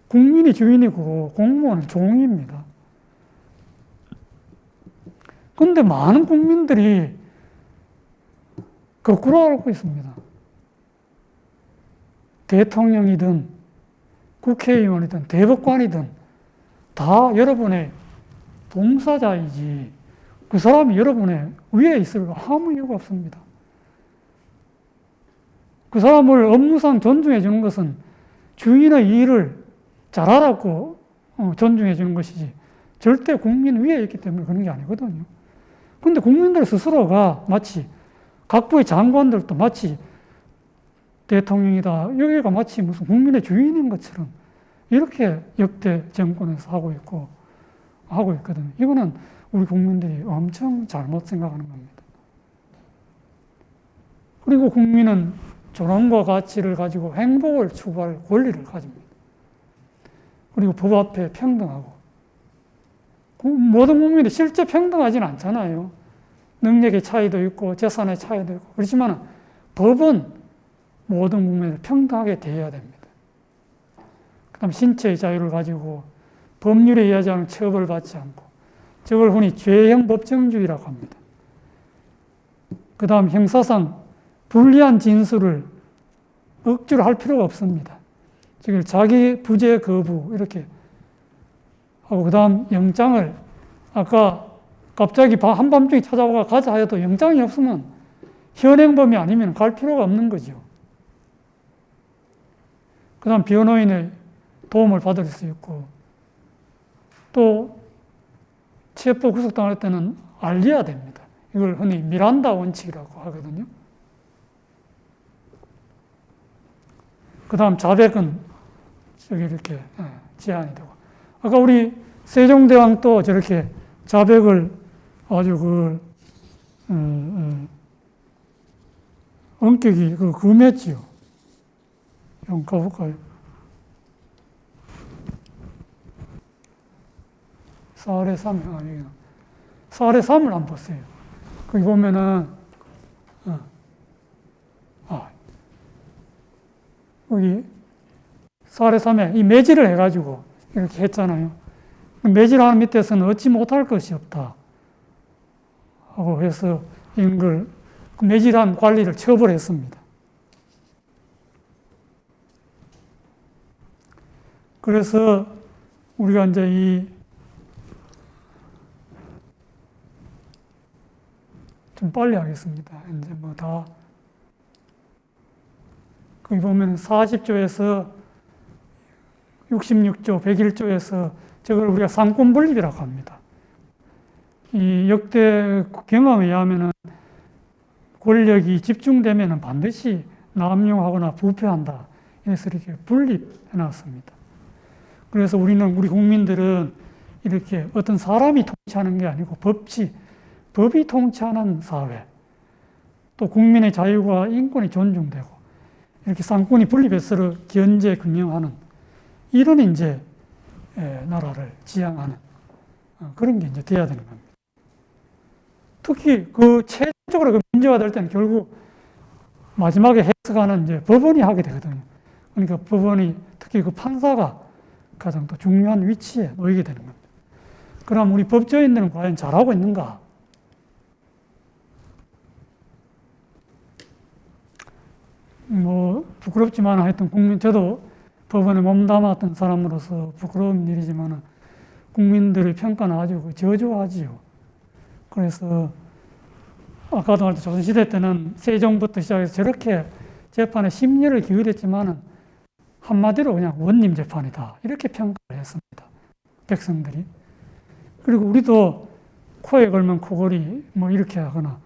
국민이 주인이고 공무원은 종입니다. 그런데 많은 국민들이 거꾸로 알고 있습니다. 대통령이든 국회의원이든 대법관이든 다 여러분의 봉사자이지 그 사람이 여러분의 위에 있을 아무 이유가 없습니다. 그 사람을 업무상 존중해 주는 것은 주인의 일을 잘하라고 존중해 주는 것이지 절대 국민 위에 있기 때문에 그런 게 아니거든요. 그런데 국민들 스스로가 마치 각부의 장관들도 마치 대통령이다. 여기가 마치 무슨 국민의 주인인 것처럼 이렇게 역대 정권에서 하고 있거든요. 이거는 우리 국민들이 엄청 잘못 생각하는 겁니다. 그리고 국민은 존엄과 가치를 가지고 행복을 추구할 권리를 가집니다. 그리고 법 앞에 평등하고. 모든 국민이 실제 평등하지는 않잖아요. 능력의 차이도 있고 재산의 차이도 있고. 그렇지만 법은 모든 국민을 평등하게 대해야 됩니다. 그 다음 신체의 자유를 가지고 법률에 의하지 않은 처벌받지 않고, 저걸 흔히 죄형 법정주의라고 합니다. 그 다음 형사상 불리한 진술을 억지로 할 필요가 없습니다. 즉 자기 부재 거부 이렇게 하고, 그 다음 영장을 아까 갑자기 한밤중에 찾아와 가자 해도 영장이 없으면 현행범이 아니면 갈 필요가 없는 거죠. 그 다음 변호인의 도움을 받을 수 있고, 또 체포 구속당할 때는 알려야 됩니다. 이걸 흔히 미란다 원칙이라고 하거든요. 그 다음 자백은 저기 이렇게 제한이 되고, 아까 우리 세종대왕도 저렇게 자백을 아주 엄격히 금했지요. 한번 가볼까요? 사례 3, 사례 3을 한번 보세요. 거기 보면은, 여기 사례 3에 이 매질을 해가지고 이렇게 했잖아요. 매질하는 밑에서는 얻지 못할 것이 없다 하고 해서 이걸 매질한 관리를 처벌했습니다. 그래서 우리가 이제 좀 빨리 하겠습니다. 이제 거기 보면 40조에서 66조, 101조에서 저걸 우리가 상권분립이라고 합니다. 이 역대 경험에 의하면은 권력이 집중되면은 반드시 남용하거나 부패한다. 그래서 이렇게 분립해 놨습니다. 그래서 우리 국민들은 이렇게 어떤 사람이 통치하는 게 아니고 법이 통치하는 사회, 또 국민의 자유와 인권이 존중되고, 이렇게 상권이 분립해서 서로 견제, 균형하는 이런 이제 나라를 지향하는 그런 게 이제 돼야 되는 겁니다. 특히 최종적으로 민주화될 때는 결국 마지막에 해석하는 이제 법원이 하게 되거든요. 그러니까 법원이 특히 판사가 가장 또 중요한 위치에 놓이게 되는 겁니다. 그럼 우리 법조인들은 과연 잘하고 있는가? 부끄럽지만 하여튼 저도 법원에 몸담았던 사람으로서 부끄러운 일이지만 국민들의 평가는 아주 저조하지요. 그래서 아까도 말했듯이 조선시대 때는 세종부터 시작해서 저렇게 재판에 심리를 기울였지만 한마디로 그냥 원님 재판이다 이렇게 평가를 했습니다. 백성들이. 그리고 우리도 코에 걸면 코걸이 이렇게 하거나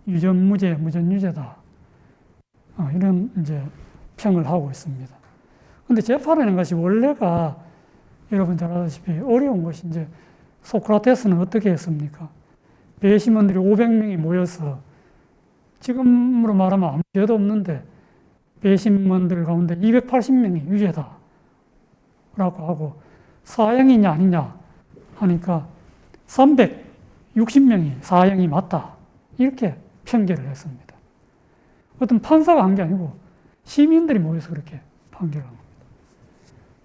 유전무죄, 무전유죄다 이런 이제 평을 하고 있습니다. 근데 재판이라는 것이 원래가 여러분 잘 아시다시피 어려운 것이 이제 소크라테스는 어떻게 했습니까? 배심원들이 500명이 모여서 지금으로 말하면 아무 죄도 없는데 배심원들 가운데 280명이 유죄다 라고 하고 사형이냐 아니냐 하니까 360명이 사형이 맞다 이렇게 편결을 했습니다. 어떤 판사가 한 게 아니고 시민들이 모여서 그렇게 판결을 한 겁니다.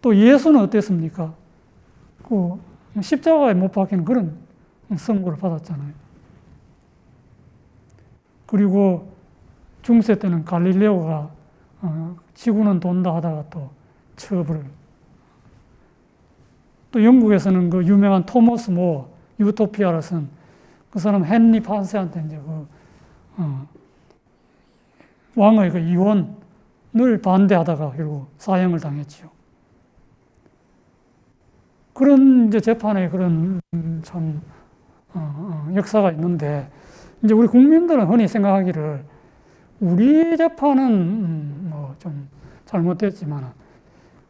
또 예수는 어땠습니까? 십자가에 못 박히는 그런 선고를 받았잖아요. 그리고 중세 때는 갈릴레오가 지구는 돈다 하다가 또 처벌을. 또 영국에서는 그 유명한 토머스 유토피아를 쓴 그 사람 헨리 판세한테 이제 왕의 이혼 반대하다가 결국 사형을 당했지요. 그런 이제 재판의 그런 참 역사가 있는데, 이제 우리 국민들은 흔히 생각하기를 우리 재판은 뭐 좀 잘못됐지만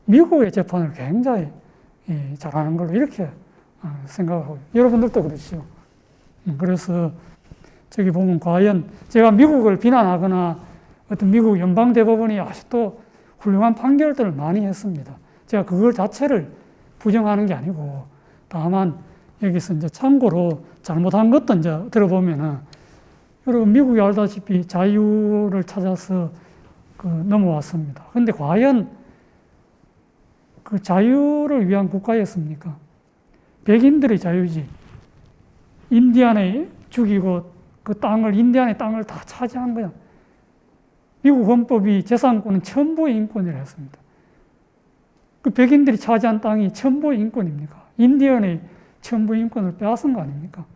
미국의 재판을 굉장히 잘하는 걸로 이렇게 생각하고, 여러분들도 그렇죠. 그래서 저기 보면 과연 제가 미국을 비난하거나 어떤 미국 연방대법원이 아직도 훌륭한 판결들을 많이 했습니다. 제가 그걸 자체를 부정하는 게 아니고, 다만 여기서 이제 참고로 잘못한 것도 이제 들어보면은, 여러분 미국이 알다시피 자유를 찾아서 넘어왔습니다. 근데 과연 그 자유를 위한 국가였습니까? 백인들의 자유지. 인디안에 죽이고 그 땅을, 인디안의 땅을 다 차지한 거야. 미국 헌법이 재산권은 천부의 인권이라 했습니다. 그 백인들이 차지한 땅이 천부의 인권입니까? 인디언의 천부의 인권을 빼앗은 거 아닙니까?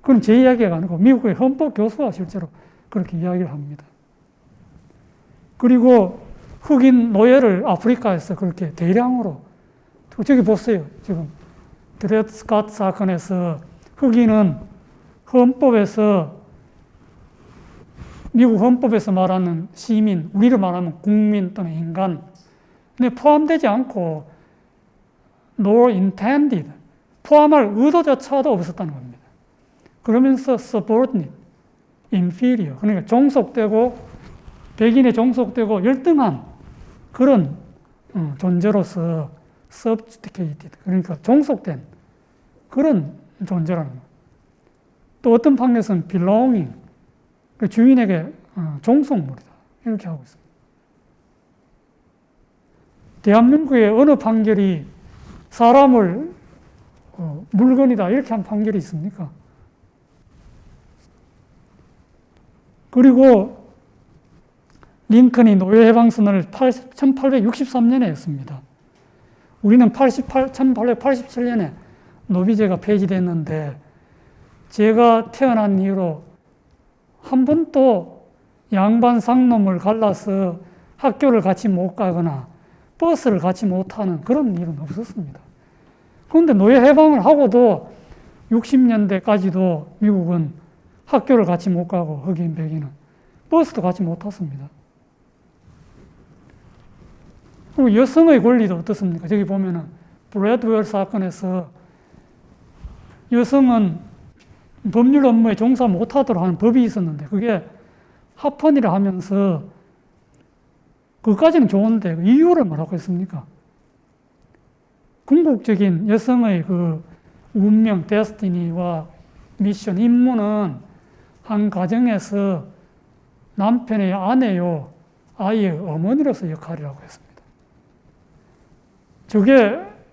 그건 제 이야기가 아니고 미국의 헌법 교수가 실제로 그렇게 이야기를 합니다. 그리고 흑인 노예를 아프리카에서 그렇게 대량으로, 저기 보세요. 지금 드레드 스캇 사건에서 흑인은 헌법에서, 미국 헌법에서 말하는 시민, 우리로 말하면 국민 또는 인간, 근데 포함되지 않고 nor intended, 포함할 의도조차도 없었다는 겁니다. 그러면서 subordinate, inferior, 그러니까 종속되고, 백인에 종속되고 열등한 그런 존재로서 subjugated, 그러니까 종속된 그런 존재라는 거예요. 또 어떤 판결에서는 belonging, 주인에게 종속물이다, 이렇게 하고 있습니다. 대한민국의 어느 판결이 사람을 물건이다 이렇게 한 판결이 있습니까? 그리고 링컨이 노예해방선언을 1863년에 했습니다. 우리는 1887년에 노비제가 폐지됐는데, 제가 태어난 이후로 한 번도 양반 상놈을 갈라서 학교를 같이 못 가거나 버스를 같이 못 타는 그런 일은 없었습니다. 그런데 노예 해방을 하고도 60년대까지도 미국은 학교를 같이 못 가고, 흑인, 백인은 버스도 같이 못 탔습니다. 그리고 여성의 권리도 어떻습니까? 저기 보면은 브래드웰 사건에서 여성은 법률 업무에 종사 못하도록 하는 법이 있었는데, 그게 합헌이라 하면서, 그것까지는 좋은데 이유를 뭐라고 했습니까? 궁극적인 여성의 그 운명, 데스티니와 미션, 임무는 한 가정에서 남편의 아내요, 아이의 어머니로서 역할이라고 했습니다.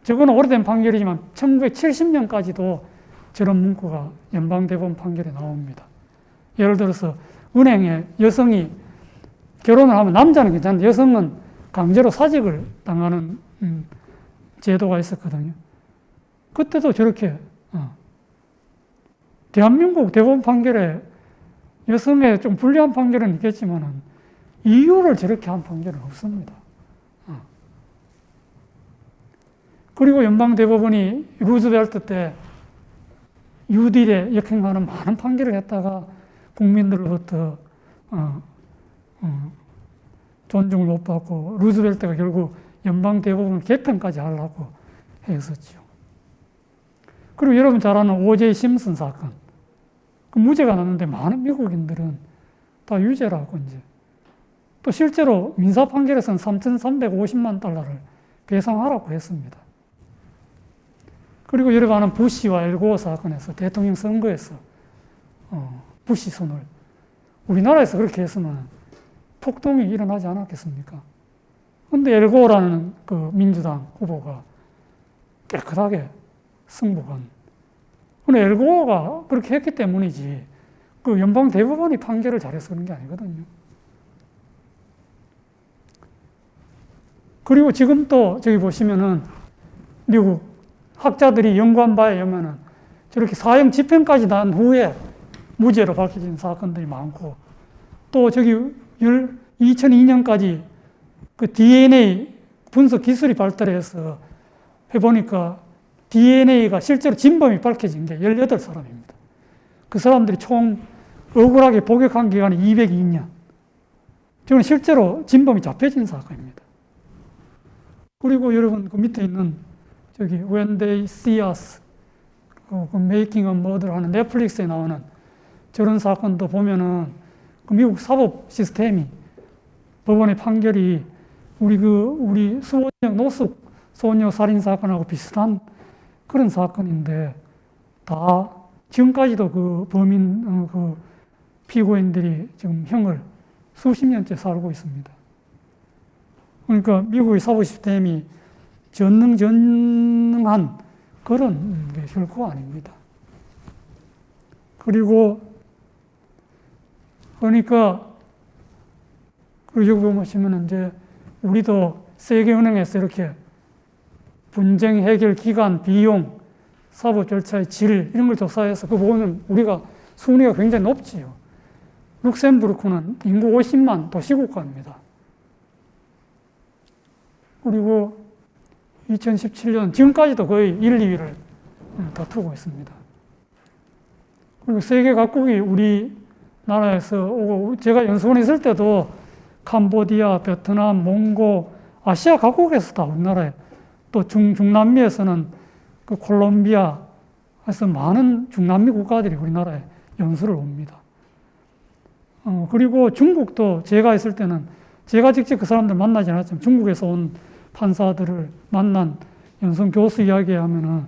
저거는 오래된 판결이지만 1970년까지도 저런 문구가 연방대법원 판결에 나옵니다. 예를 들어서 은행에 여성이 결혼을 하면 남자는 괜찮은데 여성은 강제로 사직을 당하는 제도가 있었거든요. 그때도 저렇게 대한민국 대법원 판결에 여성의 좀 불리한 판결은 있겠지만 이유를 저렇게 한 판결은 없습니다. 그리고 연방대법원이 루즈벨트 때 유딜에 역행하는 많은 판결을 했다가 국민들로부터 존중을 못 받고, 루즈벨트가 결국 연방대법원 개편까지 하려고 했었죠. 그리고 여러분 잘 아는 오제이 심슨 사건, 그 무죄가 났는데 많은 미국인들은 다 유죄라고 이제, 또 실제로 민사 판결에서는 3,350만 달러를 배상하라고 했습니다. 그리고 여러분 아는 부시와 엘고어 사건에서 대통령 선거에서 부시 손을, 우리나라에서 그렇게 했으면 폭동이 일어나지 않았겠습니까? 그런데 엘고어라는 그 민주당 후보가 깨끗하게 승복한. 근데 엘고어가 그렇게 했기 때문이지, 그 연방 대법원이 판결을 잘해서 그런 게 아니거든요. 그리고 지금 또 저기 보시면은 미국 학자들이 연구한 바에 의하면은 저렇게 사형 집행까지 난 후에 무죄로 밝혀진 사건들이 많고, 또 저기 2002년까지 그 DNA 분석 기술이 발달해서 해보니까 DNA가 실제로 진범이 밝혀진 게 18사람입니다. 그 사람들이 총 억울하게 복역한 기간이 202년. 저는 실제로 진범이 잡혀진 사건입니다. 그리고 여러분 그 밑에 있는 저기 When They See Us, 그 Making a Murder 하는 넷플릭스에 나오는 저런 사건도 보면은 그 미국 사법 시스템이 법원의 판결이 우리 수원역 노숙 소녀 살인 사건하고 비슷한 그런 사건인데 다 지금까지도 그 범인 그 피고인들이 지금 형을 수십 년째 살고 있습니다. 그러니까 미국의 사법 시스템이 전능한 그런 게 결코 아닙니다. 그러니까 여기 보시면 이제 우리도 세계은행에서 이렇게 분쟁 해결 기간, 비용, 사법 절차의 질 이런 걸 조사해서 그거 보면 우리가 순위가 굉장히 높지요. 룩셈부르크는 인구 50만 도시국가입니다. 그리고 2017년 지금까지도 거의 1, 2위를 다투고 있습니다. 그리고 세계 각국이 우리나라에서 오고 제가 연수원에 있을 때도 캄보디아, 베트남, 몽고, 아시아 각국에서 다 우리나라에 또 중남미에서는 그 콜롬비아에서 많은 중남미 국가들이 우리나라에 연수를 옵니다. 그리고 중국도 제가 있을 때는 제가 직접 그 사람들 만나지 않았지만 중국에서 온 판사들을 만난 연수원 교수 이야기하면은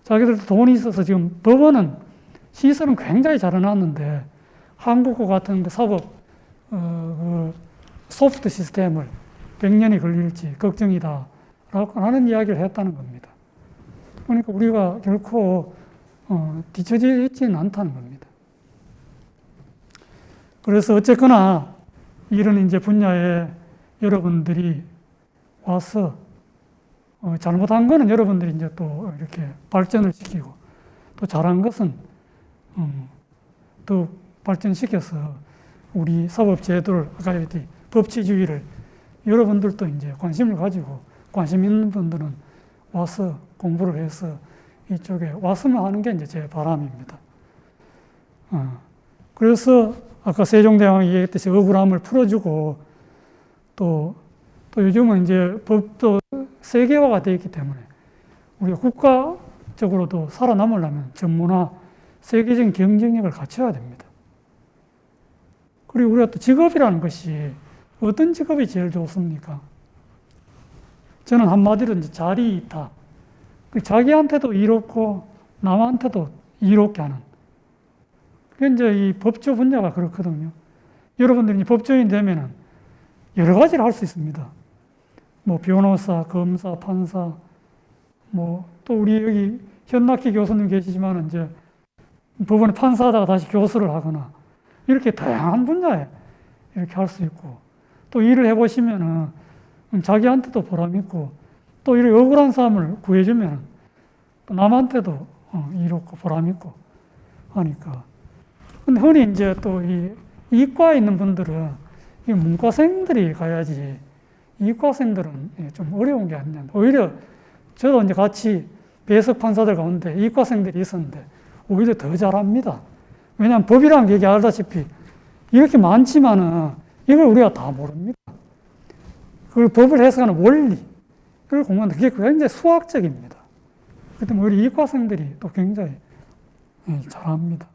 자기들도 돈이 있어서 지금 법원은 시설은 굉장히 잘 해놨는데 한국과 같은 사법 소프트 시스템을 100년이 걸릴지 걱정이다 라고 하는 이야기를 했다는 겁니다. 그러니까 우리가 결코 뒤처져 있지는 않다는 겁니다. 그래서 어쨌거나 이런 이제 분야에 여러분들이 와서 잘못한 거는 여러분들이 이제 또 이렇게 발전을 시키고 또 잘한 것은 더 발전시켜서 우리 사법 제도를 아까 얘기했듯이 법치주의를 여러분들도 이제 관심을 가지고 관심 있는 분들은 와서 공부를 해서 이쪽에 왔으면 하는 게 이제 제 바람입니다. 그래서 아까 세종대왕이 얘기했듯이 억울함을 풀어주고 또 요즘은 이제 법도 세계화가 되어 있기 때문에 우리가 국가적으로도 살아남으려면 전문화, 세계적인 경쟁력을 갖춰야 됩니다. 그리고 우리가 또 직업이라는 것이 어떤 직업이 제일 좋습니까? 저는 한마디로 이제 자리이타. 자기한테도 이롭고 남한테도 이롭게 하는. 그게 이제 이 법조 분야가 그렇거든요. 여러분들이 법조인 되면은 여러 가지를 할 수 있습니다. 뭐 변호사, 검사, 판사, 뭐 또 우리 여기 현낙희 교수님 계시지만 이제 법원에 판사하다가 다시 교수를 하거나 이렇게 다양한 분야에 이렇게 할 수 있고 또 일을 해보시면은 자기한테도 보람있고 또 이렇게 억울한 사람을 구해주면 또 남한테도 이롭고 보람있고 하니까. 근데 흔히 이제 또 이 이과에 있는 분들은 이 문과생들이 가야지 이과생들은 좀 어려운 게 아니냐. 오히려 저도 이제 같이 배석 판사들 가운데 이과생들이 있었는데 오히려 더 잘합니다. 왜냐하면 법이라는 게 알다시피 이렇게 많지만은 이걸 우리가 다 모릅니다. 그걸 법을 해석하는 원리, 그걸 공부하는 게 굉장히 수학적입니다. 그렇기 때문에 우리 이과생들이 또 굉장히 잘합니다.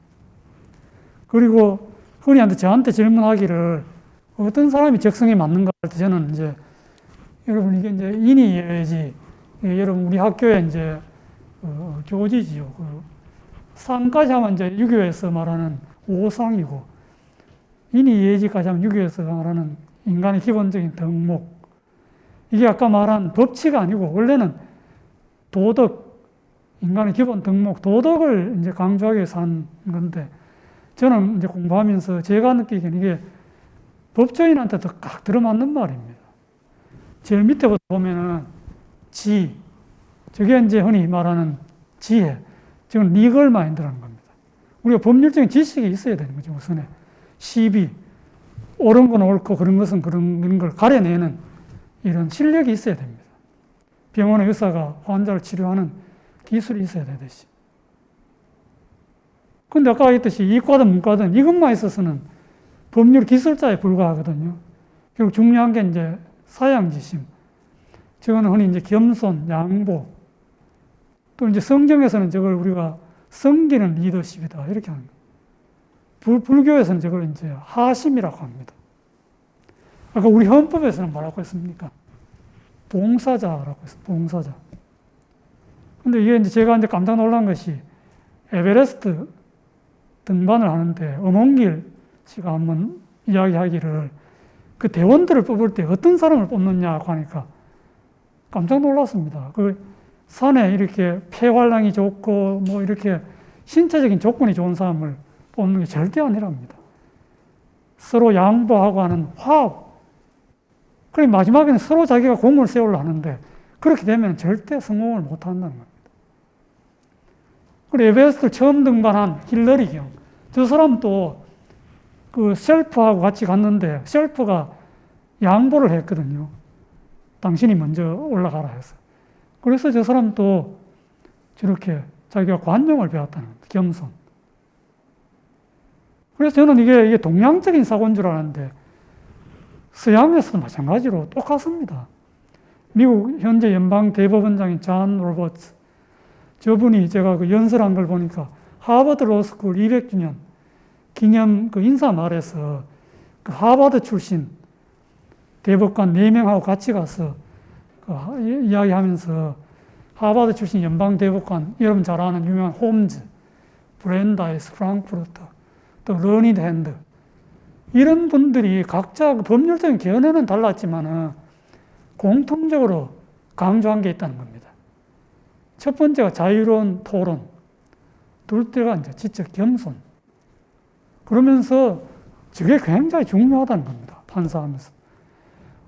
그리고 흔히 저한테 질문하기를 어떤 사람이 적성에 맞는가 할 때 저는 이제 여러분 이게 이제 인이예지 여러분 우리 학교에 이제 교지지요. 상까지 하면 이제 유교에서 말하는 5상이고 인이예지까지 하면 유교에서 말하는 인간의 기본적인 덕목. 이게 아까 말한 법치가 아니고 원래는 도덕, 인간의 기본 덕목, 도덕을 이제 강조하기 위해서 한 건데 저는 이제 공부하면서 제가 느끼기에는 이게 법조인한테도 딱 들어맞는 말입니다. 제일 밑에부터 보면은 지, 저게 이제 흔히 말하는 지혜, 지금 리걸 마인드라는 겁니다. 우리가 법률적인 지식이 있어야 되는 거죠, 우선에. 시비, 옳은 건 옳고 그런 것은 그런 걸 가려내는 이런 실력이 있어야 됩니다. 병원의 의사가 환자를 치료하는 기술이 있어야 되듯이. 근데 아까 했듯이 이과든 문과든 이것만 있어서는 법률 기술자에 불과하거든요. 결국 중요한 게 이제 사양지심. 저거는 흔히 이제 겸손, 양보. 또 이제 성경에서는 저걸 우리가 섬기는 리더십이다. 이렇게 하는 거예요. 불교에서는 저걸 이제 하심이라고 합니다. 아까 우리 헌법에서는 뭐라고 했습니까? 봉사자라고 했어요. 봉사자. 근데 이게 이제 제가 이제 깜짝 놀란 것이 에베레스트 등반을 하는데 엄홍길 씨가 한번 이야기하기를 그 대원들을 뽑을 때 어떤 사람을 뽑느냐고 하니까 깜짝 놀랐습니다. 그 산에 이렇게 폐활량이 좋고 뭐 이렇게 신체적인 조건이 좋은 사람을 뽑는 게 절대 아니랍니다. 서로 양보하고 하는 화합. 그래 마지막에는 서로 자기가 공을 세우려 하는데 그렇게 되면 절대 성공을 못 한다는 겁니다. 그리고 에베레스트를 처음 등반한 힐러리 경. 저 사람도 그 셀프하고 같이 갔는데 셀프가 양보를 했거든요. 당신이 먼저 올라가라 해서. 그래서 저 사람도 저렇게 자기가 관용을 배웠다는 겁니다. 겸손. 그래서 저는 이게 동양적인 사고인 줄 알았는데 서양에서도 마찬가지로 똑같습니다. 미국 현재 연방대법원장인 존 로버츠. 저분이 제가 그 연설한 걸 보니까 하버드 로스쿨 200주년 기념 그 인사말에서 그 하버드 출신 대법관 4명하고 같이 가서 그 이야기하면서 하버드 출신 연방대법관, 여러분 잘 아는 유명한 홈즈, 브랜다이스, 프랑크푸르트, 또 러니드 핸드 이런 분들이 각자 그 법률적인 견해는 달랐지만은 공통적으로 강조한 게 있다는 겁니다. 첫 번째가 자유로운 토론, 둘째가 이제 지적 겸손. 그러면서 저게 굉장히 중요하다는 겁니다. 판사하면서.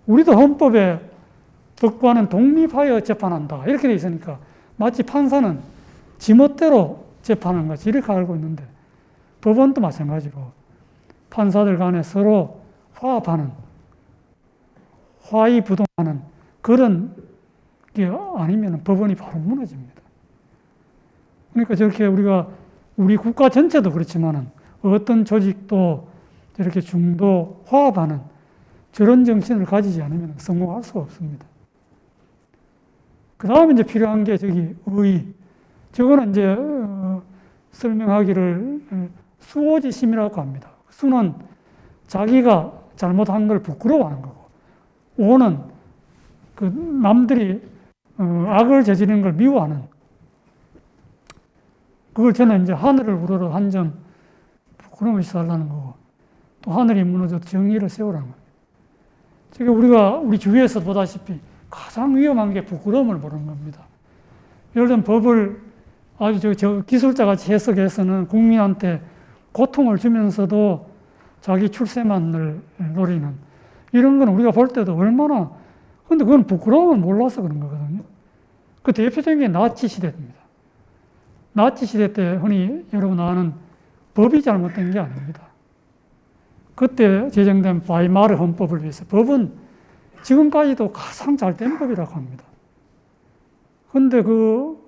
우리도 헌법에 법관은 독립하여 재판한다. 이렇게 돼 있으니까 마치 판사는 지멋대로 재판하는 것이 이렇게 알고 있는데 법원도 마찬가지로 판사들 간에 서로 화합하는, 화의부동하는 그런 게 아니면 법원이 바로 무너집니다. 그러니까 저렇게 우리 국가 전체도 그렇지만은 어떤 조직도 이렇게 중도 화합하는 저런 정신을 가지지 않으면 성공할 수가 없습니다. 그 다음에 이제 필요한 게 의. 저거는 이제 설명하기를 수오지심이라고 합니다. 수는 자기가 잘못한 걸 부끄러워하는 거고, 오는 그 남들이 악을 저지르는 걸 미워하는. 그걸 저는 이제 하늘을 우러러 한 점 부끄러움을 살라는 거고, 또 하늘이 무너져도 정의를 세우라는 겁니다. 저게 우리 주위에서 보다시피 가장 위험한 게 부끄러움을 모르는 겁니다. 예를 들면 법을 아주 저 기술자같이 해석해서는 국민한테 고통을 주면서도 자기 출세만을 노리는 이런 건 우리가 볼 때도 얼마나, 근데 그건 부끄러움을 몰라서 그런 거거든요. 그 대표적인 게 나치 시대입니다. 나치 시대 때 흔히 여러분 아는 법이 잘못된 게 아닙니다. 그때 제정된 바이마르 헌법을 위해서 법은 지금까지도 가장 잘된 법이라고 합니다. 그런데 그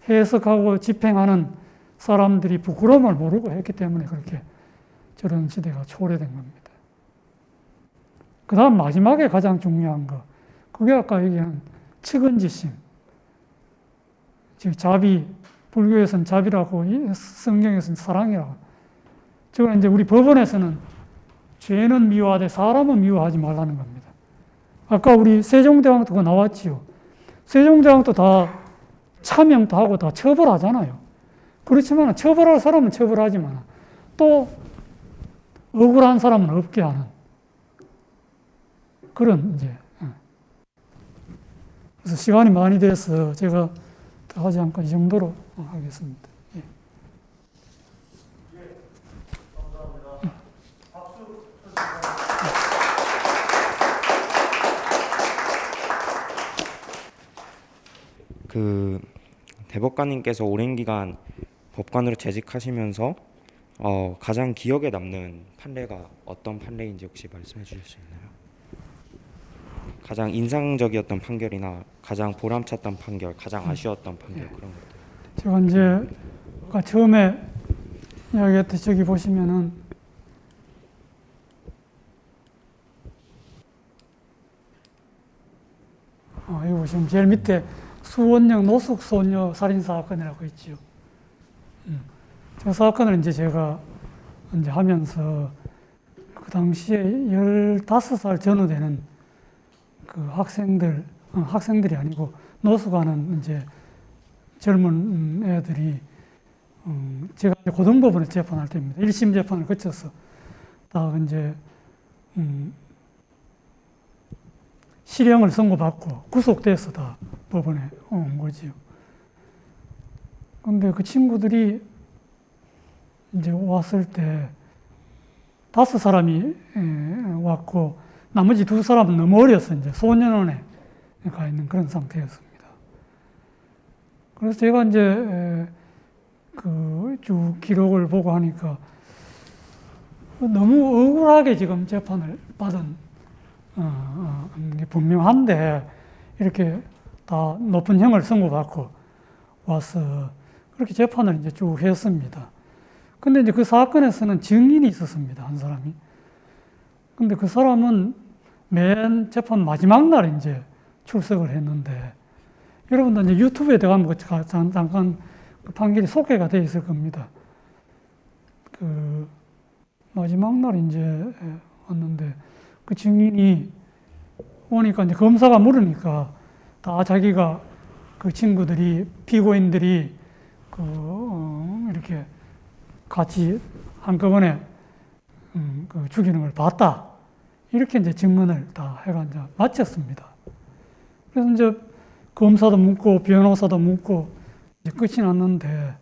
해석하고 집행하는 사람들이 부끄러움을 모르고 했기 때문에 그렇게 저런 시대가 초래된 겁니다. 그 다음 마지막에 가장 중요한 거, 그게 아까 얘기한 측은지심. 즉 자비, 불교에서는 자비라고, 성경에서는 사랑이라고. 저건 이제 우리 법원에서는 죄는 미워하되 사람은 미워하지 말라는 겁니다. 아까 우리 세종대왕도 그거 나왔지요. 세종대왕도 다 차명도 하고 다 처벌하잖아요. 그렇지만 처벌할 사람은 처벌하지만 또 억울한 사람은 없게 하는 그런 이제. 그래서 시간이 많이 돼서 제가 더 하지 않고 이 정도로 하겠습니다. 예. 감사합니다. 박수. 그 대법관님께서 오랜 기간 법관으로 재직하시면서 가장 기억에 남는 판례가 어떤 판례인지 혹시 말씀해 주실 수 있나요? 가장 인상적이었던 판결이나 가장 보람찼던 판결, 가장 아쉬웠던 판결 그런 것. 제가 이제 아까 처음에 이야기했듯이 저기 보시면은 이거 보시면 제일 밑에 수원역 노숙 소녀 살인 사건이라고 있죠. 저 사건을 이제 제가 이제 하면서 그 당시에 15살 전후 되는 그 학생들이 아니고 노숙하는 이제 젊은 애들이 제가 이제 고등법원에 재판할 때입니다. 1심 재판을 거쳐서 다 이제 실형을 선고받고 구속돼서 다 법원에 온 거지요. 근데 그 친구들이 이제 왔을 때 5사람이 왔고 나머지 2사람은 너무 어려서 이제 소년원에 가 있는 그런 상태였습니다. 그래서 제가 이제 그 쭉 기록을 보고 하니까 너무 억울하게 지금 재판을 받은 게 분명한데 이렇게 다 높은 형을 선고받고 와서 그렇게 재판을 이제 쭉 했습니다. 근데 이제 그 사건에서는 증인이 있었습니다. 한 사람이. 근데 그 사람은 맨 재판 마지막 날 이제 출석을 했는데 여러분도 이제 유튜브에 들어가면 잠깐 그 판결이 소개가 되어 있을 겁니다. 그 마지막 날 이제 왔는데 그 증인이 오니까 이제 검사가 물으니까 다 자기가 그 친구들이 피고인들이 이렇게 같이 한꺼번에 그 죽이는 걸 봤다. 이렇게 이제 증언을 다 해가 이제 마쳤습니다. 그래서 이제 검사도 묻고 변호사도 묻고 이제 끝이 났는데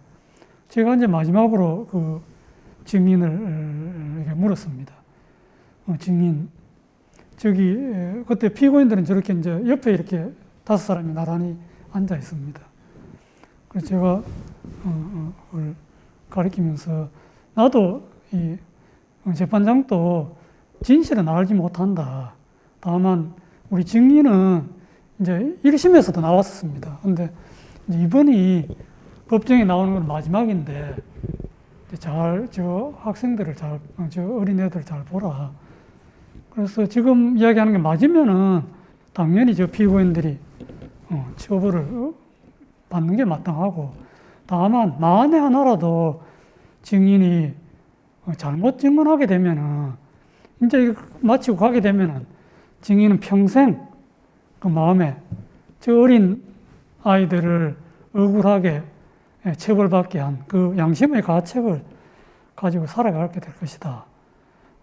제가 이제 마지막으로 그 증인을 이렇게 물었습니다. 증인, 저기 그때 피고인들은 저렇게 이제 옆에 이렇게 5사람이 나란히 앉아 있습니다. 그래서 제가 그걸 가리키면서 나도 이 재판장도 진실은 알지 못한다. 다만 우리 증인은 이제 1심에서도 나왔었습니다. 근데 이번이 법정에 나오는 건 마지막인데 저 학생들을 저 어린애들 잘 보라. 그래서 지금 이야기하는 게 맞으면은 당연히 저 피고인들이 처벌을 받는 게 마땅하고 다만 만에 하나라도 증인이 잘못 증언하게 되면은 이제 이거 마치고 가게 되면은 증인은 평생 그 마음에 저 어린 아이들을 억울하게 처벌받게 한 그 양심의 가책을 가지고 살아가게 될 것이다.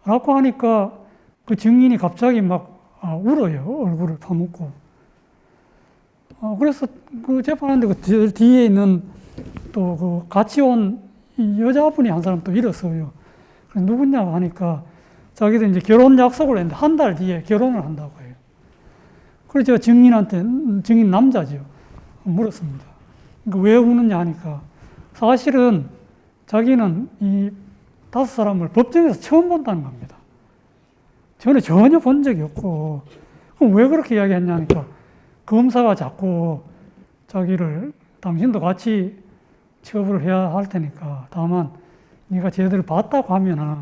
라고 하니까 그 증인이 갑자기 막 울어요. 얼굴을 파묻고. 그래서 그 재판하는데 그 뒤에 있는 또 그 같이 온 이 여자분이 한 사람 또 일었어요. 그래서 누구냐고 하니까 자기도 이제 결혼 약속을 했는데 한 달 뒤에 결혼을 한다고 해요. 그래서 제가 증인 남자죠. 물었습니다. 그러니까 왜 우느냐 하니까 사실은 자기는 이 5사람을 법정에서 처음 본다는 겁니다. 전혀 본 적이 없고, 그럼 왜 그렇게 이야기했냐니까 검사가 자꾸 자기를 당신도 같이 처벌을 해야 할 테니까 다만 네가 제대로 봤다고 하면은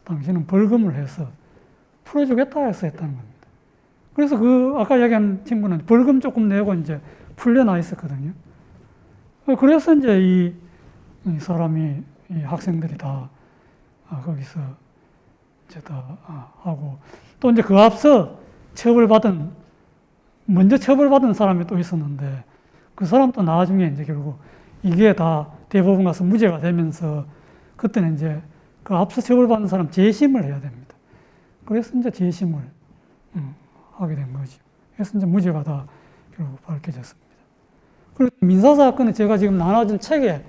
당신은 벌금을 해서 풀어주겠다 해서 했다는 겁니다. 그래서 그 아까 이야기한 친구는 벌금 조금 내고 이제 풀려나 있었거든요. 그래서 이제 이 사람이 이 학생들이 다 거기서 이제 다 하고 또 이제 그 앞서 먼저 처벌받은 사람이 또 있었는데 그 사람도 나중에 이제 결국 이게 다 대법원 가서 무죄가 되면서 그때는 이제 그 앞서 처벌받은 사람 재심을 해야 됩니다. 그래서 이제 재심을 하게 된 거죠. 그래서 이제 무죄가 다 결국 밝혀졌습니다. 그리고 민사사건은 제가 지금 나눠준 책에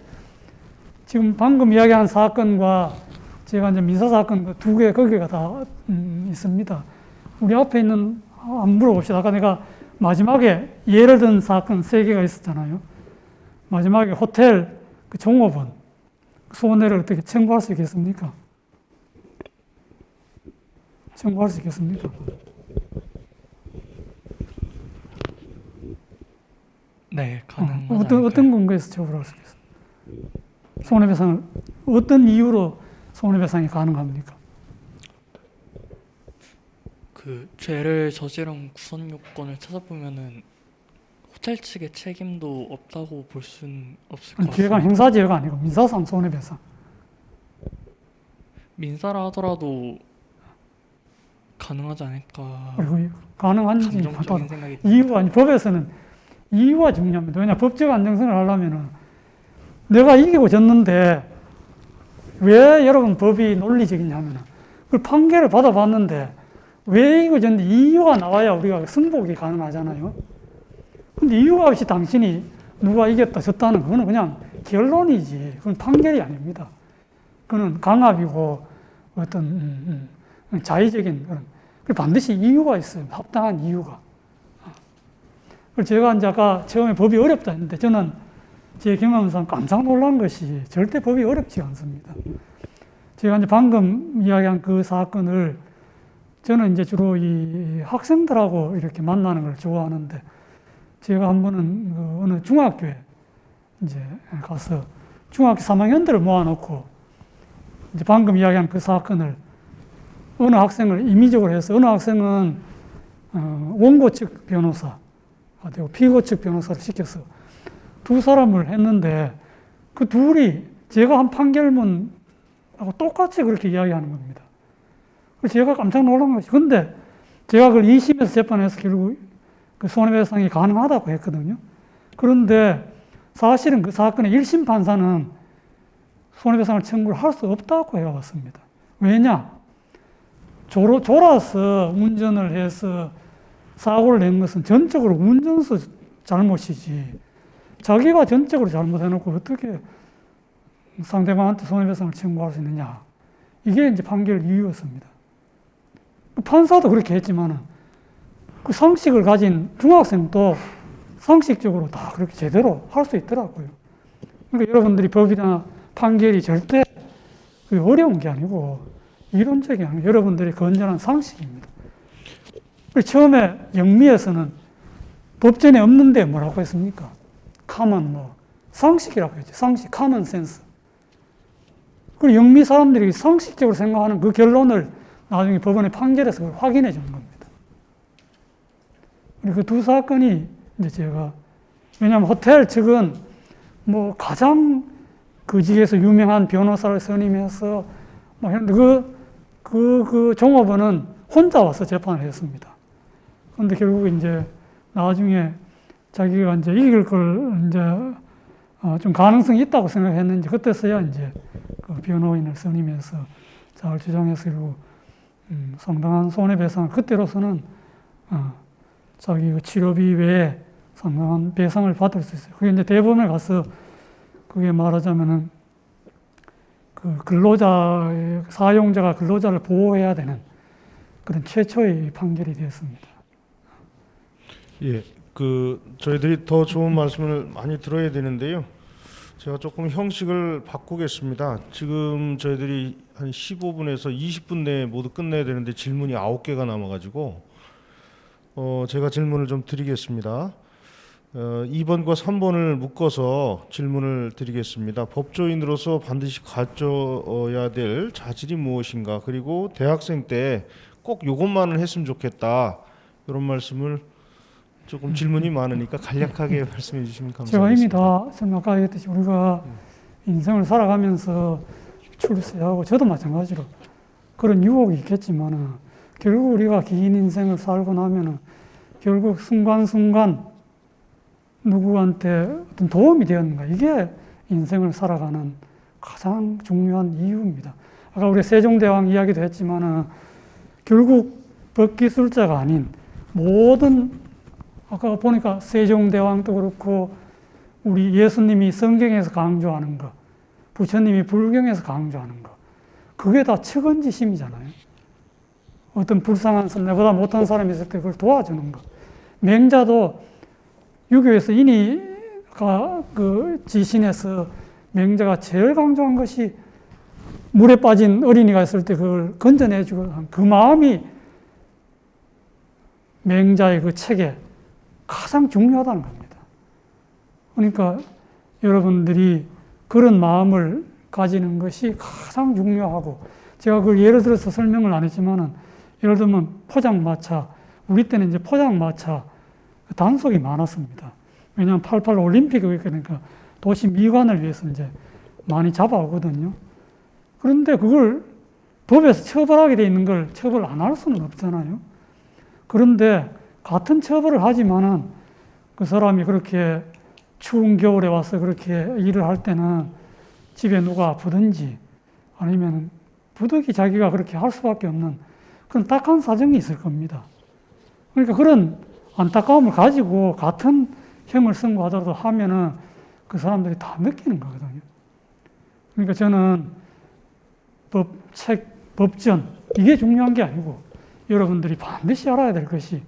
지금 방금 이야기한 사건과 제가 이제 민사사건 그 2개 거기가 다 있습니다. 우리 앞에 있는 한번 물어봅시다. 아까 내가 마지막에 예를 든 사건 3개가 있었잖아요. 마지막에 호텔 그 종업원 손해를 어떻게 청구할 수 있겠습니까? 청구할 수 있겠습니까? 어떤 근거에서 처벌할 수 있어요? 손해배상을 어떤 이유로 손해배상이 가능합니까? 그 죄를 저지른 구성 요건을 찾아보면은 호텔 측의 책임도 없다고 볼 수는 없을 것 죄가 같습니다. 형사죄가 아니고 민사상 손해배상. 민사라 하더라도 가능하지 않을까 그리고 가능한지 감정적인 생각이 이유가 아니 법에서는 이유가 중요합니다. 왜냐 법적 안정성을 하려면은 내가 이기고 졌는데 왜 여러분 법이 논리적이냐면은 그 판결을 받아봤는데 왜 이기고 졌는데 이유가 나와야 우리가 승복이 가능하잖아요. 근데 이유가 없이 당신이 누가 이겼다 졌다는 그거는 그냥 결론이지 그건 판결이 아닙니다. 그거는 강압이고 어떤 자의적인 그런 반드시 이유가 있어요. 합당한 이유가. 그래서 제가 이제 아까 처음에 법이 어렵다 했는데 저는 제 경험상 깜짝 놀란 것이 절대 법이 어렵지 않습니다. 제가 이제 방금 이야기한 그 사건을 저는 이제 주로 이 학생들하고 이렇게 만나는 걸 좋아하는데 제가 한 번은 그 어느 중학교에 이제 가서 중학교 3학년들을 모아놓고 이제 방금 이야기한 그 사건을 어느 학생을 임의적으로 해서 어느 학생은 원고 측 변호사가 되고 피고 측 변호사를 시켜서 두 사람을 했는데 그 둘이 제가 한 판결문하고 똑같이 그렇게 이야기하는 겁니다. 그래서 제가 깜짝 놀란 것이 근데 제가 그걸 2심에서 재판해서 결국 그 손해배상이 가능하다고 했거든요. 그런데 사실은 그 사건의 1심 판사는 손해배상을 청구를 할 수 없다고 해왔습니다. 왜냐? 졸아서 운전을 해서 사고를 낸 것은 전적으로 운전수 잘못이지 자기가 전적으로 잘못해놓고 어떻게 상대방한테 손해배상을 청구할 수 있느냐. 이게 이제 판결 이유였습니다. 판사도 그렇게 했지만은 그 상식을 가진 중학생도 상식적으로 다 그렇게 제대로 할 수 있더라고요. 그러니까 여러분들이 법이나 판결이 절대 어려운 게 아니고 이론적이 아니고 여러분들이 건전한 상식입니다. 처음에 영미에서는 법전에 없는데 뭐라고 했습니까? common 상식이라고 했죠. 상식, common sense. 그리고 영미 사람들이 상식적으로 생각하는 그 결론을 나중에 법원의 판결에서 그걸 확인해 주는 겁니다. 그리고 그 두 사건이 이제 제가 왜냐하면 호텔 측은 뭐 가장 그 지역에서 유명한 변호사를 선임해서 뭐 했는데 그 종업원은 혼자 와서 재판을 했습니다. 그런데 결국 이제 나중에 자기가 이제 이길 걸 이제 좀 가능성이 있다고 생각했는지 그때서야 이제 그 변호인을 선임해서 잘 주장해서 그리고 상당한 손해배상을 그때로서는 자기 그 치료비 외에 상당한 배상을 받을 수 있어요. 그게 이제 대법원에 가서 그게 말하자면은 그 근로자의 사용자가 근로자를 보호해야 되는 그런 최초의 판결이 되었습니다. 예, 저희들이 더 좋은 말씀을 많이 들어야 되는데요. 제가 조금 형식을 바꾸겠습니다. 지금 저희들이 한 15분에서 20분 내에 모두 끝내야 되는데 질문이 9개가 남아가지고 제가 질문을 좀 드리겠습니다. 2번과 3번을 묶어서 질문을 드리겠습니다. 법조인으로서 반드시 갖춰야 될 자질이 무엇인가? 그리고 대학생 때 꼭 이것만은 했으면 좋겠다. 이런 말씀을 조금 질문이 많으니까 간략하게 말씀해 주시면 감사하겠습니다. 제가 이미 다 생각하겠듯이 우리가 인생을 살아가면서 출세하고 저도 마찬가지로 그런 유혹이 있겠지만은 결국 우리가 긴 인생을 살고 나면은 결국 순간순간 누구한테 어떤 도움이 되었는가 이게 인생을 살아가는 가장 중요한 이유입니다. 아까 우리 세종대왕 이야기도 했지만은 결국 법기술자가 아닌 모든 아까 보니까 세종대왕도 그렇고 우리 예수님이 성경에서 강조하는 것, 부처님이 불경에서 강조하는 것 그게 다 측은지심이잖아요. 어떤 불쌍한 사람, 내보다 못한 사람이 있을 때 그걸 도와주는 것. 맹자도 유교에서 인이가 그 지신에서 맹자가 제일 강조한 것이 물에 빠진 어린이가 있을 때 그걸 건져내주고 그 마음이 맹자의 그 책에 가장 중요하다는 겁니다. 그러니까 여러분들이 그런 마음을 가지는 것이 가장 중요하고, 제가 그걸 예를 들어서 설명을 안 했지만은, 예를 들면 포장마차, 우리 때는 이제 포장마차 단속이 많았습니다. 왜냐하면 88 올림픽이 그러니까 도시 미관을 위해서 이제 많이 잡아오거든요. 그런데 그걸 법에서 처벌하게 돼 있는 걸 처벌 안 할 수는 없잖아요. 그런데 같은 처벌을 하지만은 그 사람이 그렇게 추운 겨울에 와서 그렇게 일을 할 때는 집에 누가 아프든지 아니면 부득이 자기가 그렇게 할 수밖에 없는 그런 딱한 사정이 있을 겁니다. 그러니까 그런 안타까움을 가지고 같은 형을 선고하더라도 하면은 그 사람들이 다 느끼는 거거든요. 그러니까 저는 법전, 이게 중요한 게 아니고 여러분들이 반드시 알아야 될 것이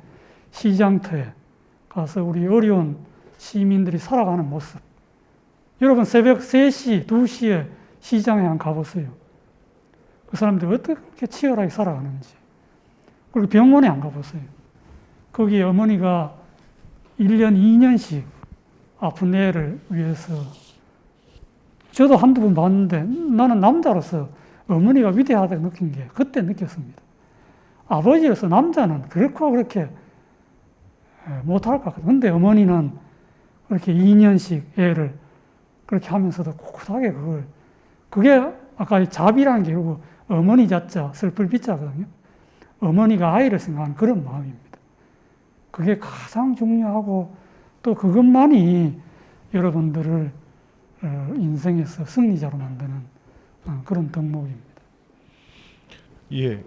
시장터에 가서 우리 어려운 시민들이 살아가는 모습. 여러분 새벽 3시, 2시에 시장에 한번 가보세요. 그 사람들이 어떻게 치열하게 살아가는지. 그리고 병원에 안 가보세요. 거기에 어머니가 1년, 2년씩 아픈 애를 위해서, 저도 한두 번 봤는데 나는 남자로서 어머니가 위대하다고 느낀 게 그때 느꼈습니다. 아버지로서 남자는 결코 그렇게 못할 것 같아요. 근데 어머니는 그렇게 2년씩 애를 그렇게 하면서도 꿋꿋하게 그게 아까 자비라는 게 결국 어머니 자자, 슬플 비자거든요. 어머니가 아이를 생각하는 그런 마음입니다. 그게 가장 중요하고 또 그것만이 여러분들을 인생에서 승리자로 만드는 그런 덕목입니다. 예,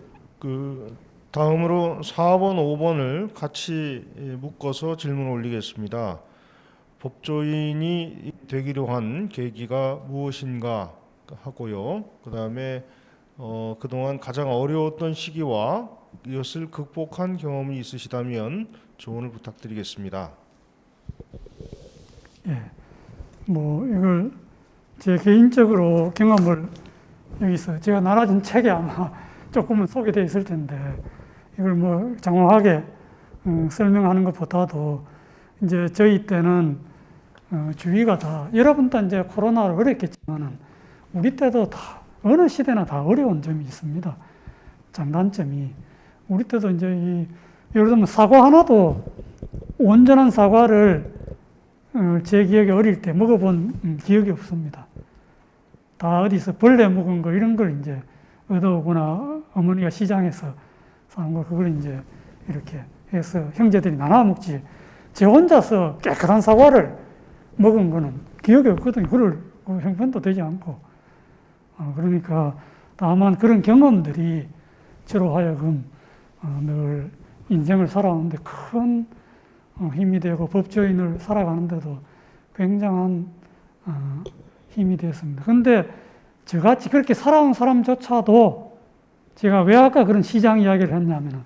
다음으로 4번, 5번을 같이 묶어서 질문을 올리겠습니다. 법조인이 되기로 한 계기가 무엇인가 하고요. 그 다음에 그동안 가장 어려웠던 시기와 이것을 극복한 경험이 있으시다면 조언을 부탁드리겠습니다. 예, 이걸 제 개인적으로 경험을 여기서 제가 나눠준 책에 아마 조금은 소개되어 있을 텐데 이걸 장황하게 설명하는 것보다도 이제 저희 때는 주위가 다 여러분도 이제 코로나로 어렵겠지만은 우리 때도 다 어느 시대나 다 어려운 점이 있습니다. 장단점이 우리 때도 이제 예를 들면 사과 하나도 온전한 사과를 제 기억에 어릴 때 먹어본 기억이 없습니다. 다 어디서 벌레 먹은 거 이런 걸 이제 얻어오거나 어머니가 시장에서 사는 걸 그걸 이제 이렇게 해서 형제들이 나눠 먹지. 제 혼자서 깨끗한 사과를 먹은 거는 기억이 없거든요. 그럴 형편도 되지 않고. 그러니까 다만 그런 경험들이 저로 하여금 늘 인생을 살아가는데 큰 힘이 되고 법조인을 살아가는데도 굉장한 힘이 되었습니다. 그런데 저같이 그렇게 살아온 사람조차도 제가 왜 아까 그런 시장 이야기를 했냐면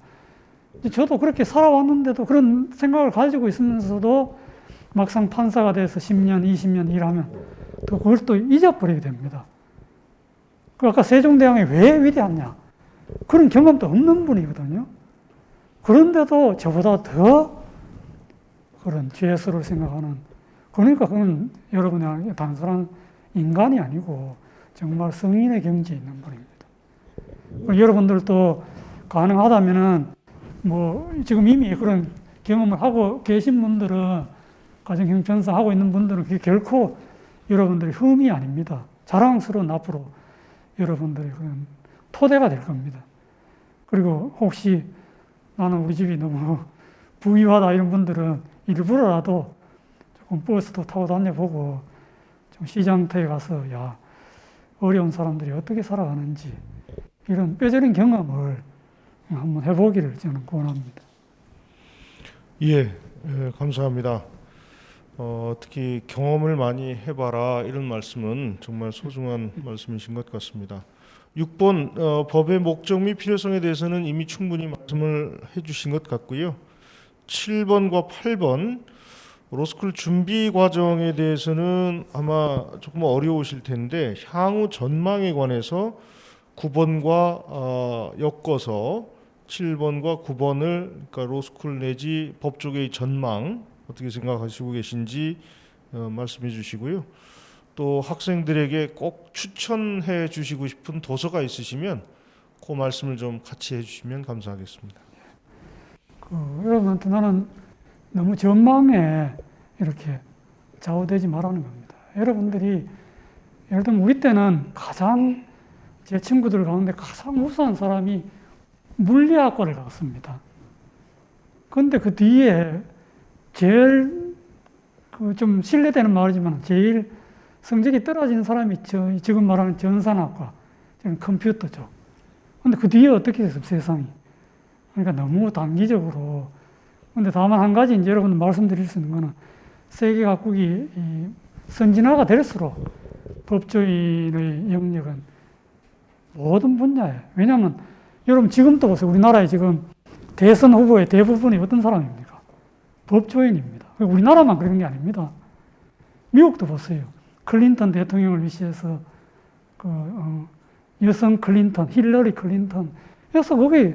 저도 그렇게 살아왔는데도 그런 생각을 가지고 있으면서도 막상 판사가 돼서 10년, 20년 일하면 또 그걸 또 잊어버리게 됩니다. 아까 세종대왕이 왜 위대하냐? 그런 경험도 없는 분이거든요. 그런데도 저보다 더 그런 죄수를 생각하는, 그러니까 그건 여러분이 단순한 인간이 아니고 정말 성인의 경지에 있는 분입니다. 여러분들도 가능하다면은 지금 이미 그런 경험을 하고 계신 분들은 가정형편상 하고 있는 분들은 그게 결코 여러분들의 흠이 아닙니다. 자랑스러운 앞으로 여러분들의 그런 토대가 될 겁니다. 그리고 혹시 나는 우리 집이 너무 부유하다 이런 분들은 일부러라도 조금 버스도 타고 다녀보고 좀 시장터에 가서 어려운 사람들이 어떻게 살아가는지 이런 뼈저린 경험을 한번 해보기를 저는 권합니다. 예, 감사합니다. 특히 경험을 많이 해봐라 이런 말씀은 정말 소중한 말씀이신 것 같습니다. 6번 법의 목적 및 필요성에 대해서는 이미 충분히 말씀을 해주신 것 같고요. 7번과 8번 로스쿨 준비 과정에 대해서는 아마 조금 어려우실 텐데 향후 전망에 관해서 9번과 엮어서 7번과 9번을 그러니까 로스쿨 내지 법조계의 전망 어떻게 생각하시고 계신지 말씀해 주시고요. 또 학생들에게 꼭 추천해 주시고 싶은 도서가 있으시면 그 말씀을 좀 같이 해주시면 감사하겠습니다. 여러분한테 나는 너무 전망에 이렇게 좌우되지 말라는 겁니다. 여러분들이 예를 들면 우리 때는 가장 제 친구들 가운데 가장 우수한 사람이 물리학과를 갔습니다. 그런데 그 뒤에 제일 좀 신뢰되는 말이지만 제일 성적이 떨어진 사람이 지금 말하는 전산학과, 컴퓨터죠. 근데 그 뒤에 어떻게 됐어요, 세상이? 그러니까 너무 단기적으로. 근데 다만 한 가지 이제 여러분 말씀드릴 수 있는 거는 세계 각국이 선진화가 될수록 법조인의 영역은 모든 분야에, 왜냐하면 여러분 지금도 보세요. 우리나라에 지금 대선 후보의 대부분이 어떤 사람입니까? 법조인입니다. 우리나라만 그런 게 아닙니다. 미국도 보세요. 클린턴 대통령을 위시해서 여성 클린턴, 힐러리 클린턴. 그래서 거기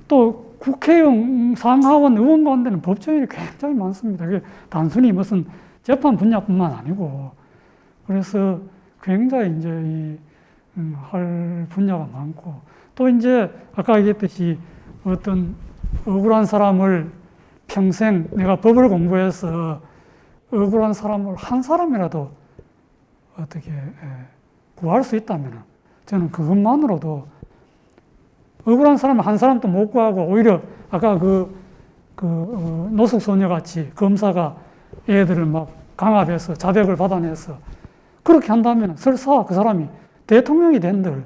또 국회의원, 상하원 의원 가운데는 법조인이 굉장히 많습니다. 그게 단순히 무슨 재판 분야뿐만 아니고. 그래서 굉장히 이제 할 분야가 많고. 또 이제 아까 얘기했듯이 어떤 억울한 사람을 평생 내가 법을 공부해서 억울한 사람을 한 사람이라도 어떻게 구할 수 있다면 저는 그것만으로도 억울한 사람을 한 사람도 못 구하고 오히려 아까 노숙소녀 같이 검사가 애들을 막 강압해서 자백을 받아내서 그렇게 한다면 설사 그 사람이 대통령이 된들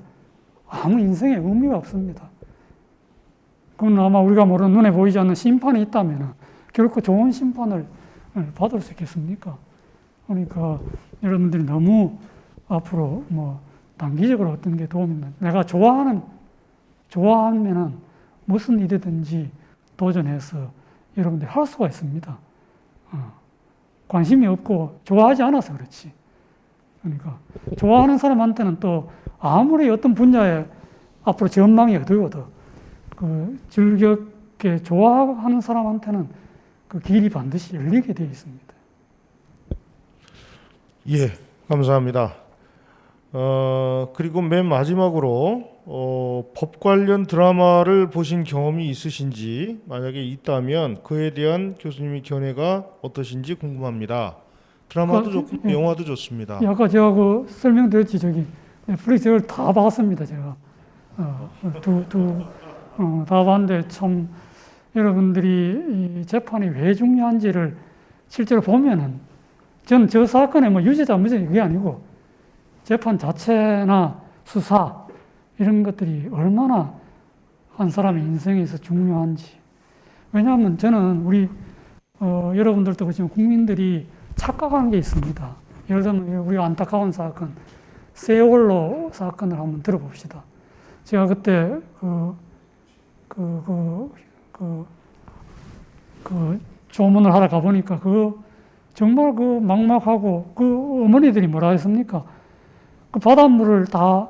아무 인생에 의미가 없습니다. 그건 아마 우리가 모르는 눈에 보이지 않는 심판이 있다면 결코 좋은 심판을 받을 수 있겠습니까? 그러니까 여러분들이 너무 앞으로 단기적으로 어떤 게 도움이 된다. 내가 좋아하면은 무슨 일이든지 도전해서 여러분들이 할 수가 있습니다. 관심이 없고 좋아하지 않아서 그렇지. 그러니까 좋아하는 사람한테는 또 아무리 어떤 분야에 앞으로 전망이 어두워도 즐겁게 좋아하는 사람한테는 그 길이 반드시 열리게 되어 있습니다. 예, 감사합니다. 그리고 맨 마지막으로 법 관련 드라마를 보신 경험이 있으신지 만약에 있다면 그에 대한 교수님의 견해가 어떠신지 궁금합니다. 드라마도 좋고 영화도 좋습니다. 아까 제가 설명드렸지 넷플릭스 이걸 다 봤습니다. 제가 다 봤는데 참 여러분들이 이 재판이 왜 중요한지를 실제로 보면은 저는 저 사건의 유죄다 무죄 그게 아니고 재판 자체나 수사 이런 것들이 얼마나 한 사람의 인생에서 중요한지. 왜냐하면 저는 우리 여러분들도 그렇지만 국민들이 착각하는 게 있습니다. 예를 들면 우리가 안타까운 사건, 세월호 사건을 한번 들어봅시다. 제가 그때 조문을 하러 가보니까 정말 막막하고 어머니들이 뭐라 했습니까? 바닷물을 다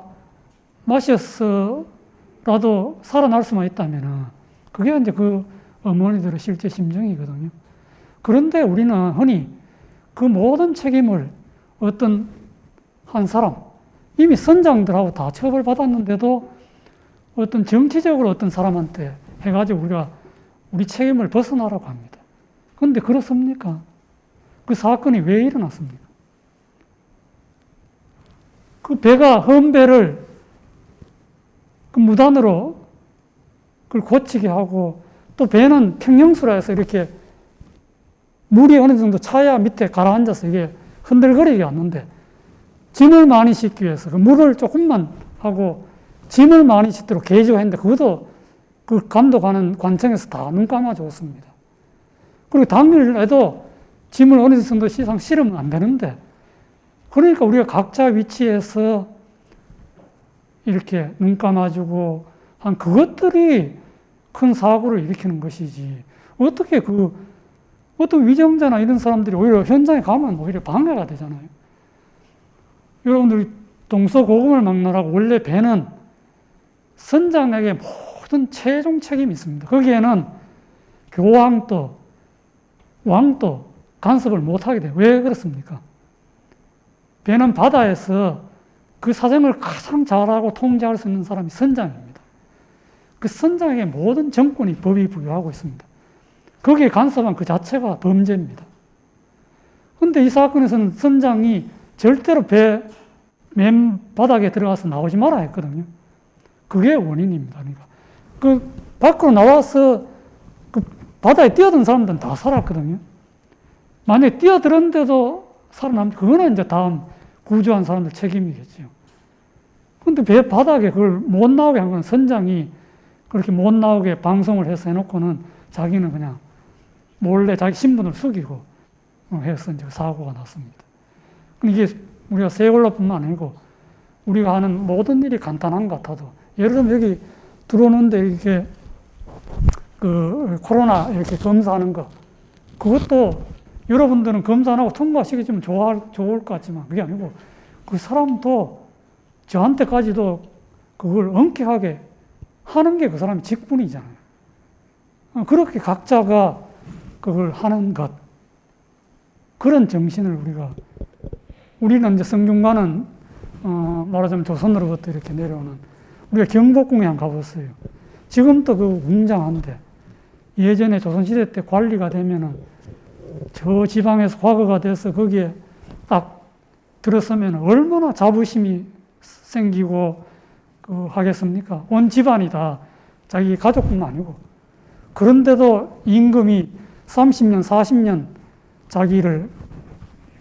마셨어라도 살아날 수만 있다면 그게 이제 어머니들의 실제 심정이거든요. 그런데 우리는 흔히 그 모든 책임을 어떤 한 사람, 이미 선장들하고 다 처벌받았는데도 어떤 정치적으로 어떤 사람한테 해가지고 우리 책임을 벗어나라고 합니다. 그런데 그렇습니까? 그 사건이 왜 일어났습니까? 그 배가 험배를 무단으로 그걸 고치게 하고 또 배는 평형수라 해서 이렇게 물이 어느 정도 차야 밑에 가라앉아서 이게 흔들거리지 않는데 짐을 많이 싣기 위해서 물을 조금만 하고 짐을 많이 싣도록 게이지가 했는데 그것도 그 감독하는 관청에서 다 눈 감아줬습니다. 그리고 당일에도 짐을 어느 정도 이상 실으면 안 되는데 그러니까 우리가 각자 위치에서 이렇게 눈 감아주고 한 그것들이 큰 사고를 일으키는 것이지 어떻게 어떤 위정자나 이런 사람들이 오히려 현장에 가면 오히려 방해가 되잖아요. 여러분들이 동서고금을 막론하고 원래 배는 선장에게 모든 최종 책임이 있습니다. 거기에는 교황도 왕도 간섭을 못하게 돼요. 왜 그렇습니까? 배는 바다에서 그 사정을 가장 잘하고 통제할 수 있는 사람이 선장입니다. 그 선장에게 모든 정권이 법이 부여하고 있습니다. 거기에 간섭한 그 자체가 범죄입니다. 그런데 이 사건에서는 선장이 절대로 배 맨 바닥에 들어가서 나오지 말아야 했거든요. 그게 원인입니다. 그러니까 그 밖으로 나와서 그 바다에 뛰어든 사람들은 다 살았거든요. 만약에 뛰어들었는데도 살아남면 그거는 이제 다음 구조한 사람들 책임이겠죠. 근데 배 바닥에 그걸 못 나오게 한 건 선장이 그렇게 못 나오게 방송을 해서 해놓고는 자기는 그냥 몰래 자기 신분을 숙이고 해서 이제 사고가 났습니다. 이게 우리가 세월호뿐만 아니고 우리가 하는 모든 일이 간단한 것 같아도 예를 들면 여기 들어오는데 이렇게 그 코로나 이렇게 검사하는 거 그것도 여러분들은 검사 안 하고 통과시키면 좋을 것 같지만 그게 아니고 그 사람도 저한테까지도 그걸 엄격하게 하는 게 그 사람의 직분이잖아요. 그렇게 각자가 그걸 하는 것 그런 정신을 우리는 이제 성균관은 말하자면 조선으로부터 이렇게 내려오는 우리가 경복궁에 한번 가봤어요. 지금도 그 웅장한데 예전에 조선시대 때 관리가 되면은 저 지방에서 과거가 돼서 거기에 딱 들어서면 얼마나 자부심이 생기고 하겠습니까? 온 집안이 다 자기 가족뿐만 아니고 그런데도 임금이 30년, 40년 자기를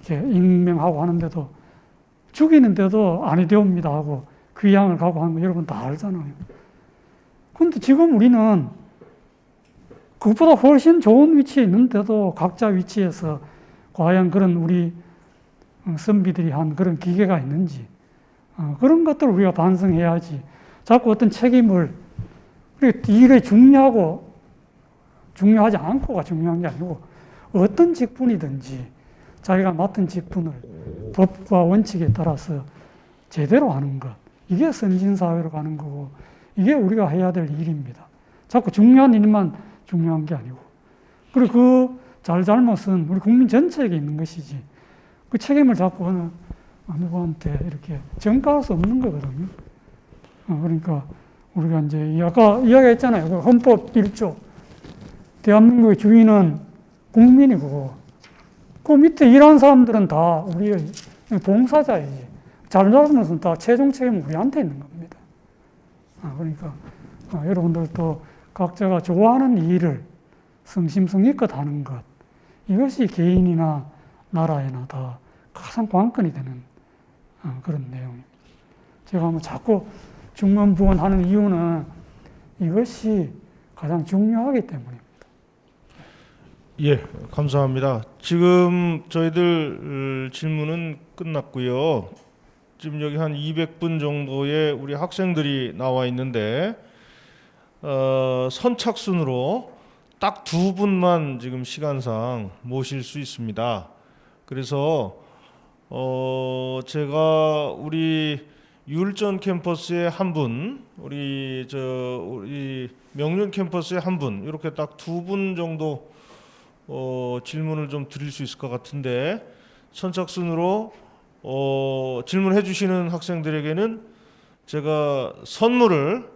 이렇게 임명하고 하는데도 죽이는데도 아니 되옵니다 하고 귀향을 가고 하는 거 여러분 다 알잖아요. 근데 지금 우리는 그것보다 훨씬 좋은 위치에 있는데도 각자 위치에서 과연 그런 우리 선비들이 한 그런 기계가 있는지 그런 것들을 우리가 반성해야지. 자꾸 어떤 책임을 일에 중요하지 않고가 중요한 게 아니고 어떤 직분이든지 자기가 맡은 직분을 법과 원칙에 따라서 제대로 하는 것. 이게 선진사회로 가는 거고 이게 우리가 해야 될 일입니다. 자꾸 중요한 일만 중요한 게 아니고 그리고 그 잘잘못은 우리 국민 전체에게 있는 것이지 그 책임을 자꾸 어느 누구한테 이렇게 전가할 수 없는 거거든요. 그러니까 우리가 이제 아까 이야기했잖아요. 그 헌법 1조 대한민국의 주인은 국민이고 그 밑에 일하는 사람들은 다 우리의 봉사자이지. 잘못은 다 최종 책임은 우리한테 있는 겁니다. 그러니까 여러분들도 각자가 좋아하는 일을 성심성의껏 하는 것 이것이 개인이나 나라에나 다 가장 관건이 되는 그런 내용입니다. 제가 뭐 자꾸 중언부언하는 이유는 이것이 가장 중요하기 때문입니다. 예, 감사합니다. 지금 저희들 질문은 끝났고요. 지금 여기 한 200분 정도의 우리 학생들이 나와 있는데 선착순으로 딱 2분만 지금 시간상 모실 수 있습니다. 그래서 제가 우리 율전 캠퍼스에 한 분, 우리 명륜 캠퍼스에 한 분, 이렇게 딱 2분 정도 질문을 좀 드릴 수 있을 것 같은데 선착순으로 질문해 주시는 학생들에게는 제가 선물을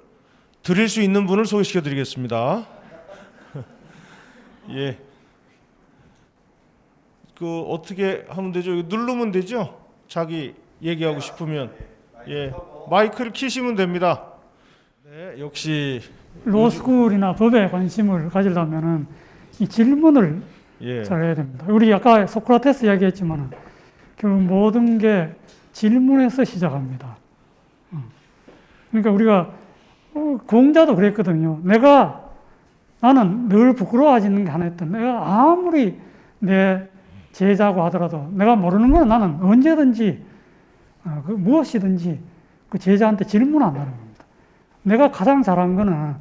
드릴 수 있는 분을 소개시켜 드리겠습니다. 예. 그 어떻게 하면 되죠? 누르면 되죠? 자기 얘기하고 싶으면 예 마이크를 키시면 됩니다. 네, 역시 로스쿨이나 법에 관심을 가지려면은 이 질문을 잘해야 됩니다. 우리 아까 소크라테스 이야기했지만은 결국 모든 게 질문에서 시작합니다. 그러니까 우리가 공자도 그랬거든요. 나는 늘 부끄러워하지는 게 하나 있다. 내가 아무리 내 제자고 하더라도 내가 모르는 건 나는 언제든지 무엇이든지 그 제자한테 질문 안 하는 겁니다. 내가 가장 잘한 거는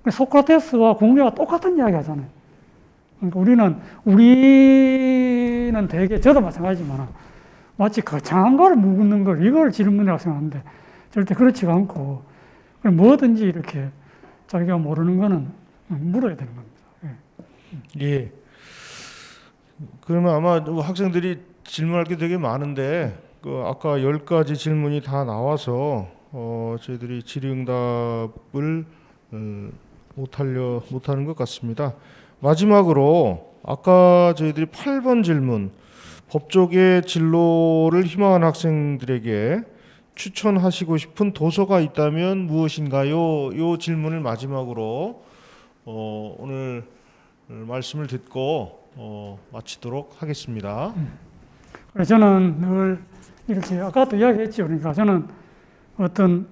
소크라테스와 공자가 똑같은 이야기 하잖아요. 그러니까 우리는 되게 저도 마찬가지지만 마치 거창한 걸 묻는 걸 이걸 질문이라고 생각하는데 절대 그렇지가 않고 뭐든지 이렇게 자기가 모르는 거는 물어야 되는 겁니다. 예. 그러면 아마 학생들이 질문할 게 되게 많은데 그 아까 10가지 질문이 다 나와서 저희들이 질의응답을 못하는 것 같습니다. 마지막으로 아까 저희들이 8번 질문 법조계 진로를 희망하는 학생들에게 추천하시고 싶은 도서가 있다면 무엇인가요? 이 질문을 마지막으로 오늘 말씀을 듣고 마치도록 하겠습니다. 그래서 저는 늘 이렇게 아까도 이야기했죠. 그러니까 저는 어떤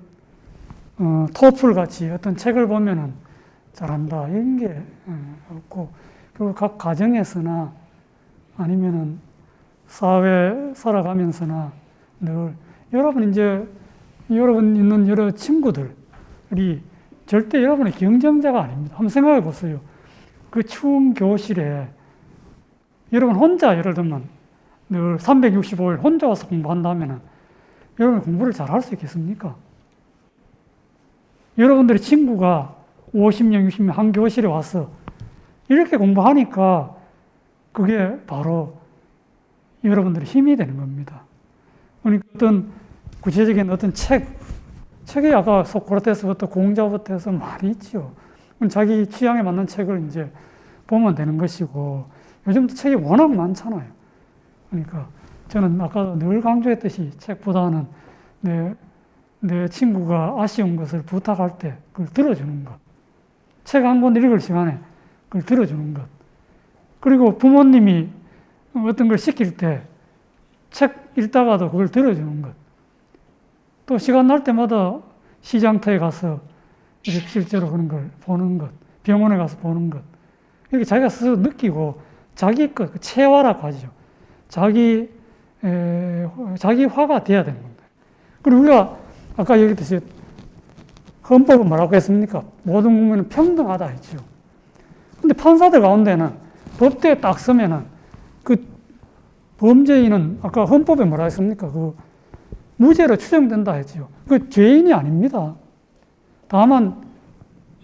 토플 같이 어떤 책을 보면은 잘한다 이런 게 없고, 그리고 각 가정에서나 아니면은 사회 살아가면서나 늘 여러분 있는 여러 친구들이 절대 여러분의 경쟁자가 아닙니다. 한번 생각해 보세요. 그 추운 교실에 여러분 혼자 예를 들면 늘 365일 혼자 와서 공부한다면 여러분 공부를 잘 할 수 있겠습니까? 여러분들의 친구가 50명, 60명 한 교실에 와서 이렇게 공부하니까 그게 바로 여러분들의 힘이 되는 겁니다. 그러니까 어떤 구체적인 어떤 책이 아까 소크라테스부터 공자부터 해서 많이 있죠. 자기 취향에 맞는 책을 이제 보면 되는 것이고, 요즘도 책이 워낙 많잖아요. 그러니까 저는 아까 늘 강조했듯이 책보다는 내 친구가 아쉬운 것을 부탁할 때 그걸 들어주는 것. 책 한 권 읽을 시간에 그걸 들어주는 것. 그리고 부모님이 어떤 걸 시킬 때 책 읽다가도 그걸 들어주는 것. 또 시간 날 때마다 시장터에 가서 이렇게 실제로 그런 걸 보는 것. 병원에 가서 보는 것. 이렇게 자기가 스스로 느끼고 자기 것, 체화라고 하죠. 자기 화가 돼야 되는 겁니다. 그리고 우리가 아까 얘기했듯이 헌법은 뭐라고 했습니까? 모든 국민은 평등하다 했죠. 근데 판사들 가운데는 법대에 딱 서면은 그 범죄인은 아까 헌법에 뭐라 했습니까? 그 무죄로 추정된다 했죠. 그 죄인이 아닙니다. 다만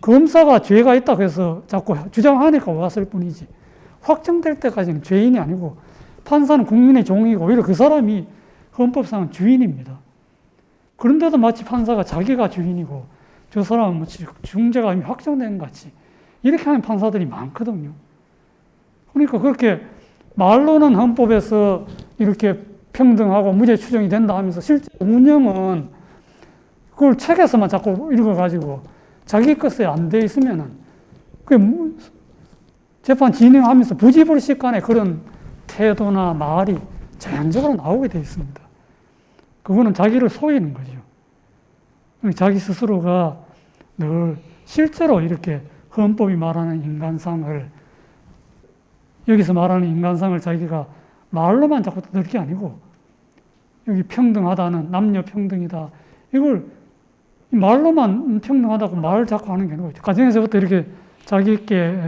검사가 죄가 있다고 해서 자꾸 주장하니까 왔을 뿐이지, 확정될 때까지는 죄인이 아니고 판사는 국민의 종이고 오히려 그 사람이 헌법상은 주인입니다. 그런데도 마치 판사가 자기가 주인이고 저 사람은 마치 중죄가 이미 확정된 것 같이 이렇게 하는 판사들이 많거든요. 그러니까 그렇게 말로는 헌법에서 이렇게 평등하고 무죄 추정이 된다 하면서 실제 운영은 그걸 책에서만 자꾸 읽어가지고 자기 것에 안 돼 있으면은 재판 진행하면서 부지불식간에 그런 태도나 말이 자연적으로 나오게 돼 있습니다. 그거는 자기를 속이는 거죠. 자기 스스로가 늘 실제로 이렇게 헌법이 말하는 인간상을, 여기서 말하는 인간상을 자기가 말로만 자꾸 떠들 게 아니고 여기 평등하다는 남녀 평등이다, 이걸 말로만 평등하다고 말을 자꾸 하는 게 아니고 가정에서부터 이렇게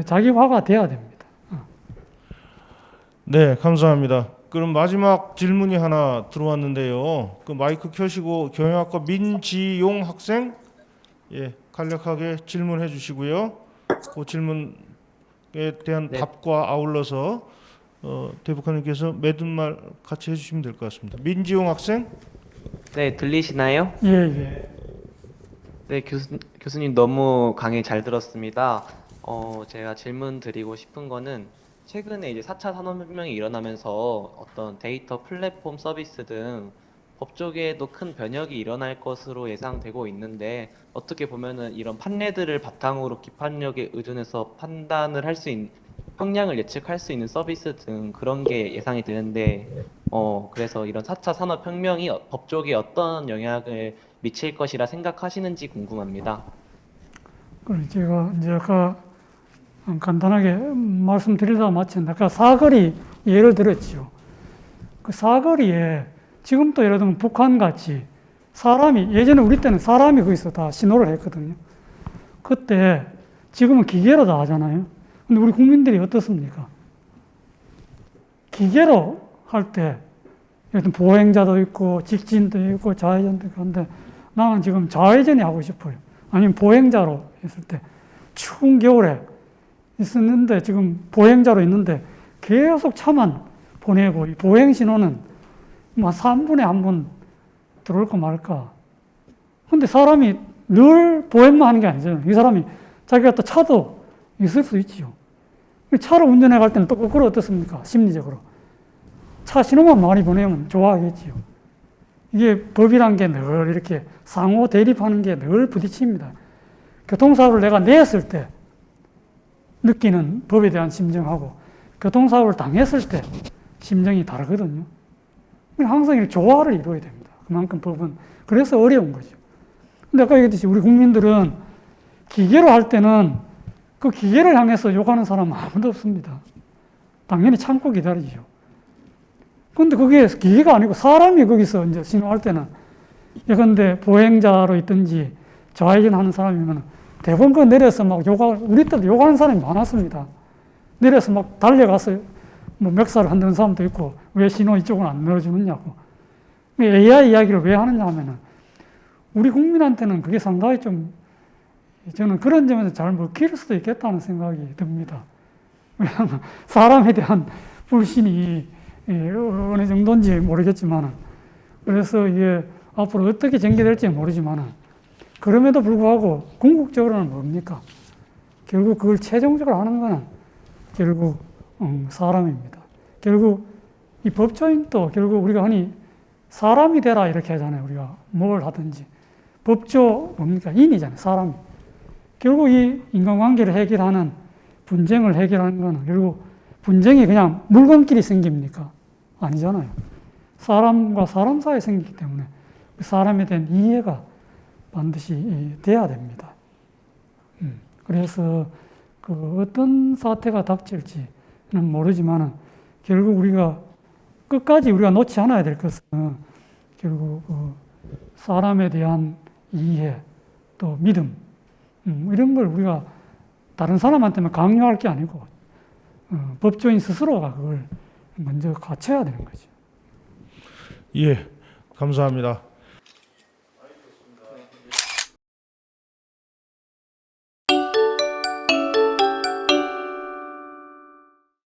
자기화가 돼야 됩니다. 네, 감사합니다. 그럼 마지막 질문이 하나 들어왔는데요. 그 마이크 켜시고 경영학과 민지용 학생, 간략하게 질문해 주시고요. 그 질문에 대한 답과 아울러서 대북관님께서 맺은 말 같이 해주시면 될 것 같습니다. 민지용 학생. 네, 들리시나요? 예. 네, 교수님 너무 강의 잘 들었습니다. 제가 질문 드리고 싶은 거는 최근에 이제 4차 산업혁명이 일어나면서 어떤 데이터 플랫폼 서비스 등 법조계에도 큰 변혁이 일어날 것으로 예상되고 있는데, 어떻게 보면은 이런 판례들을 바탕으로 기판력에 의존해서 판단을 할 수 있는, 형량을 예측할 수 있는 서비스 등 그런 게 예상이 되는데, 그래서 이런 4차 산업혁명이 법조계에 어떤 영향을 미칠 것이라 생각하시는지 궁금합니다. 제가 이제 아까 간단하게 말씀드리다가 마쳤는데, 아까 사거리 예를 들었죠. 그 사거리에 지금도 예를 들면 북한같이 사람이, 예전에 우리 때는 사람이 거기서 다 신호를 했거든요. 그때 지금은 기계로 다 하잖아요. 근데 우리 국민들이 어떻습니까? 기계로 할 때 보행자도 있고 직진도 있고 좌회전도 있고 한데, 나는 지금 좌회전이 하고 싶어요. 아니면 보행자로 했을 때 추운 겨울에 있었는데 지금 보행자로 있는데 계속 차만 보내고 이 보행 신호는 뭐 3분에 한 번 들어올까 말까. 근데 사람이 늘 보행만 하는 게 아니잖아요. 이 사람이 자기가 또 차도 있을 수 있지요. 차를 운전해 갈 때는 또 거꾸로 어떻습니까? 심리적으로. 차 신호만 많이 보내면 좋아하겠지요. 이게 법이란 게 늘 이렇게 상호 대립하는 게 늘 부딪힙니다. 교통사고를 내가 냈을 때 느끼는 법에 대한 심정하고 교통사고를 당했을 때 심정이 다르거든요. 항상 이렇게 조화를 이루어야 됩니다. 그만큼 법은 그래서 어려운 거죠. 근데 아까 얘기했듯이 우리 국민들은 기계로 할 때는 그 기계를 향해서 욕하는 사람은 아무도 없습니다. 당연히 참고 기다리죠. 근데 그게 기계가 아니고 사람이 거기서 이제 신호할 때는 예컨대 보행자로 있든지 좌회전 하는 사람이면 대부분 그 내려서 막 우리 때도 욕하는 사람이 많았습니다. 내려서 막 달려가서 뭐 멱살을 흔드는 사람도 있고 왜 신호 이쪽은 안 넣어주느냐고. AI 이야기를 왜 하느냐 하면은 우리 국민한테는 그게 상당히 좀 저는 그런 점에서 잘 먹힐 수도 있겠다는 생각이 듭니다. 왜냐하면 사람에 대한 불신이 어느 정도인지 모르겠지만은 그래서 이게 앞으로 어떻게 전개될지 모르지만은 그럼에도 불구하고 궁극적으로는 뭡니까? 결국 그걸 최종적으로 하는 거는 결국 사람입니다. 결국 이 법조인도 결국 우리가 흔히 사람이 되라 이렇게 하잖아요. 우리가 뭘 하든지. 법조 뭡니까? 인이잖아요. 사람이. 결국 이 인간관계를 해결하는 분쟁을 해결하는 거는 결국 분쟁이 그냥 물건끼리 생깁니까? 아니잖아요. 사람과 사람 사이에 생기기 때문에 사람에 대한 이해가 반드시 돼야 됩니다. 그래서 그 어떤 사태가 닥칠지는 모르지만은 결국 우리가 끝까지 우리가 놓지 않아야 될 것은 결국 그 사람에 대한 이해 또 믿음 이런 걸 우리가 다른 사람한테만 강요할 게 아니고 법조인 스스로가 그걸 먼저 갖춰야 되는 거죠. 예, 감사합니다.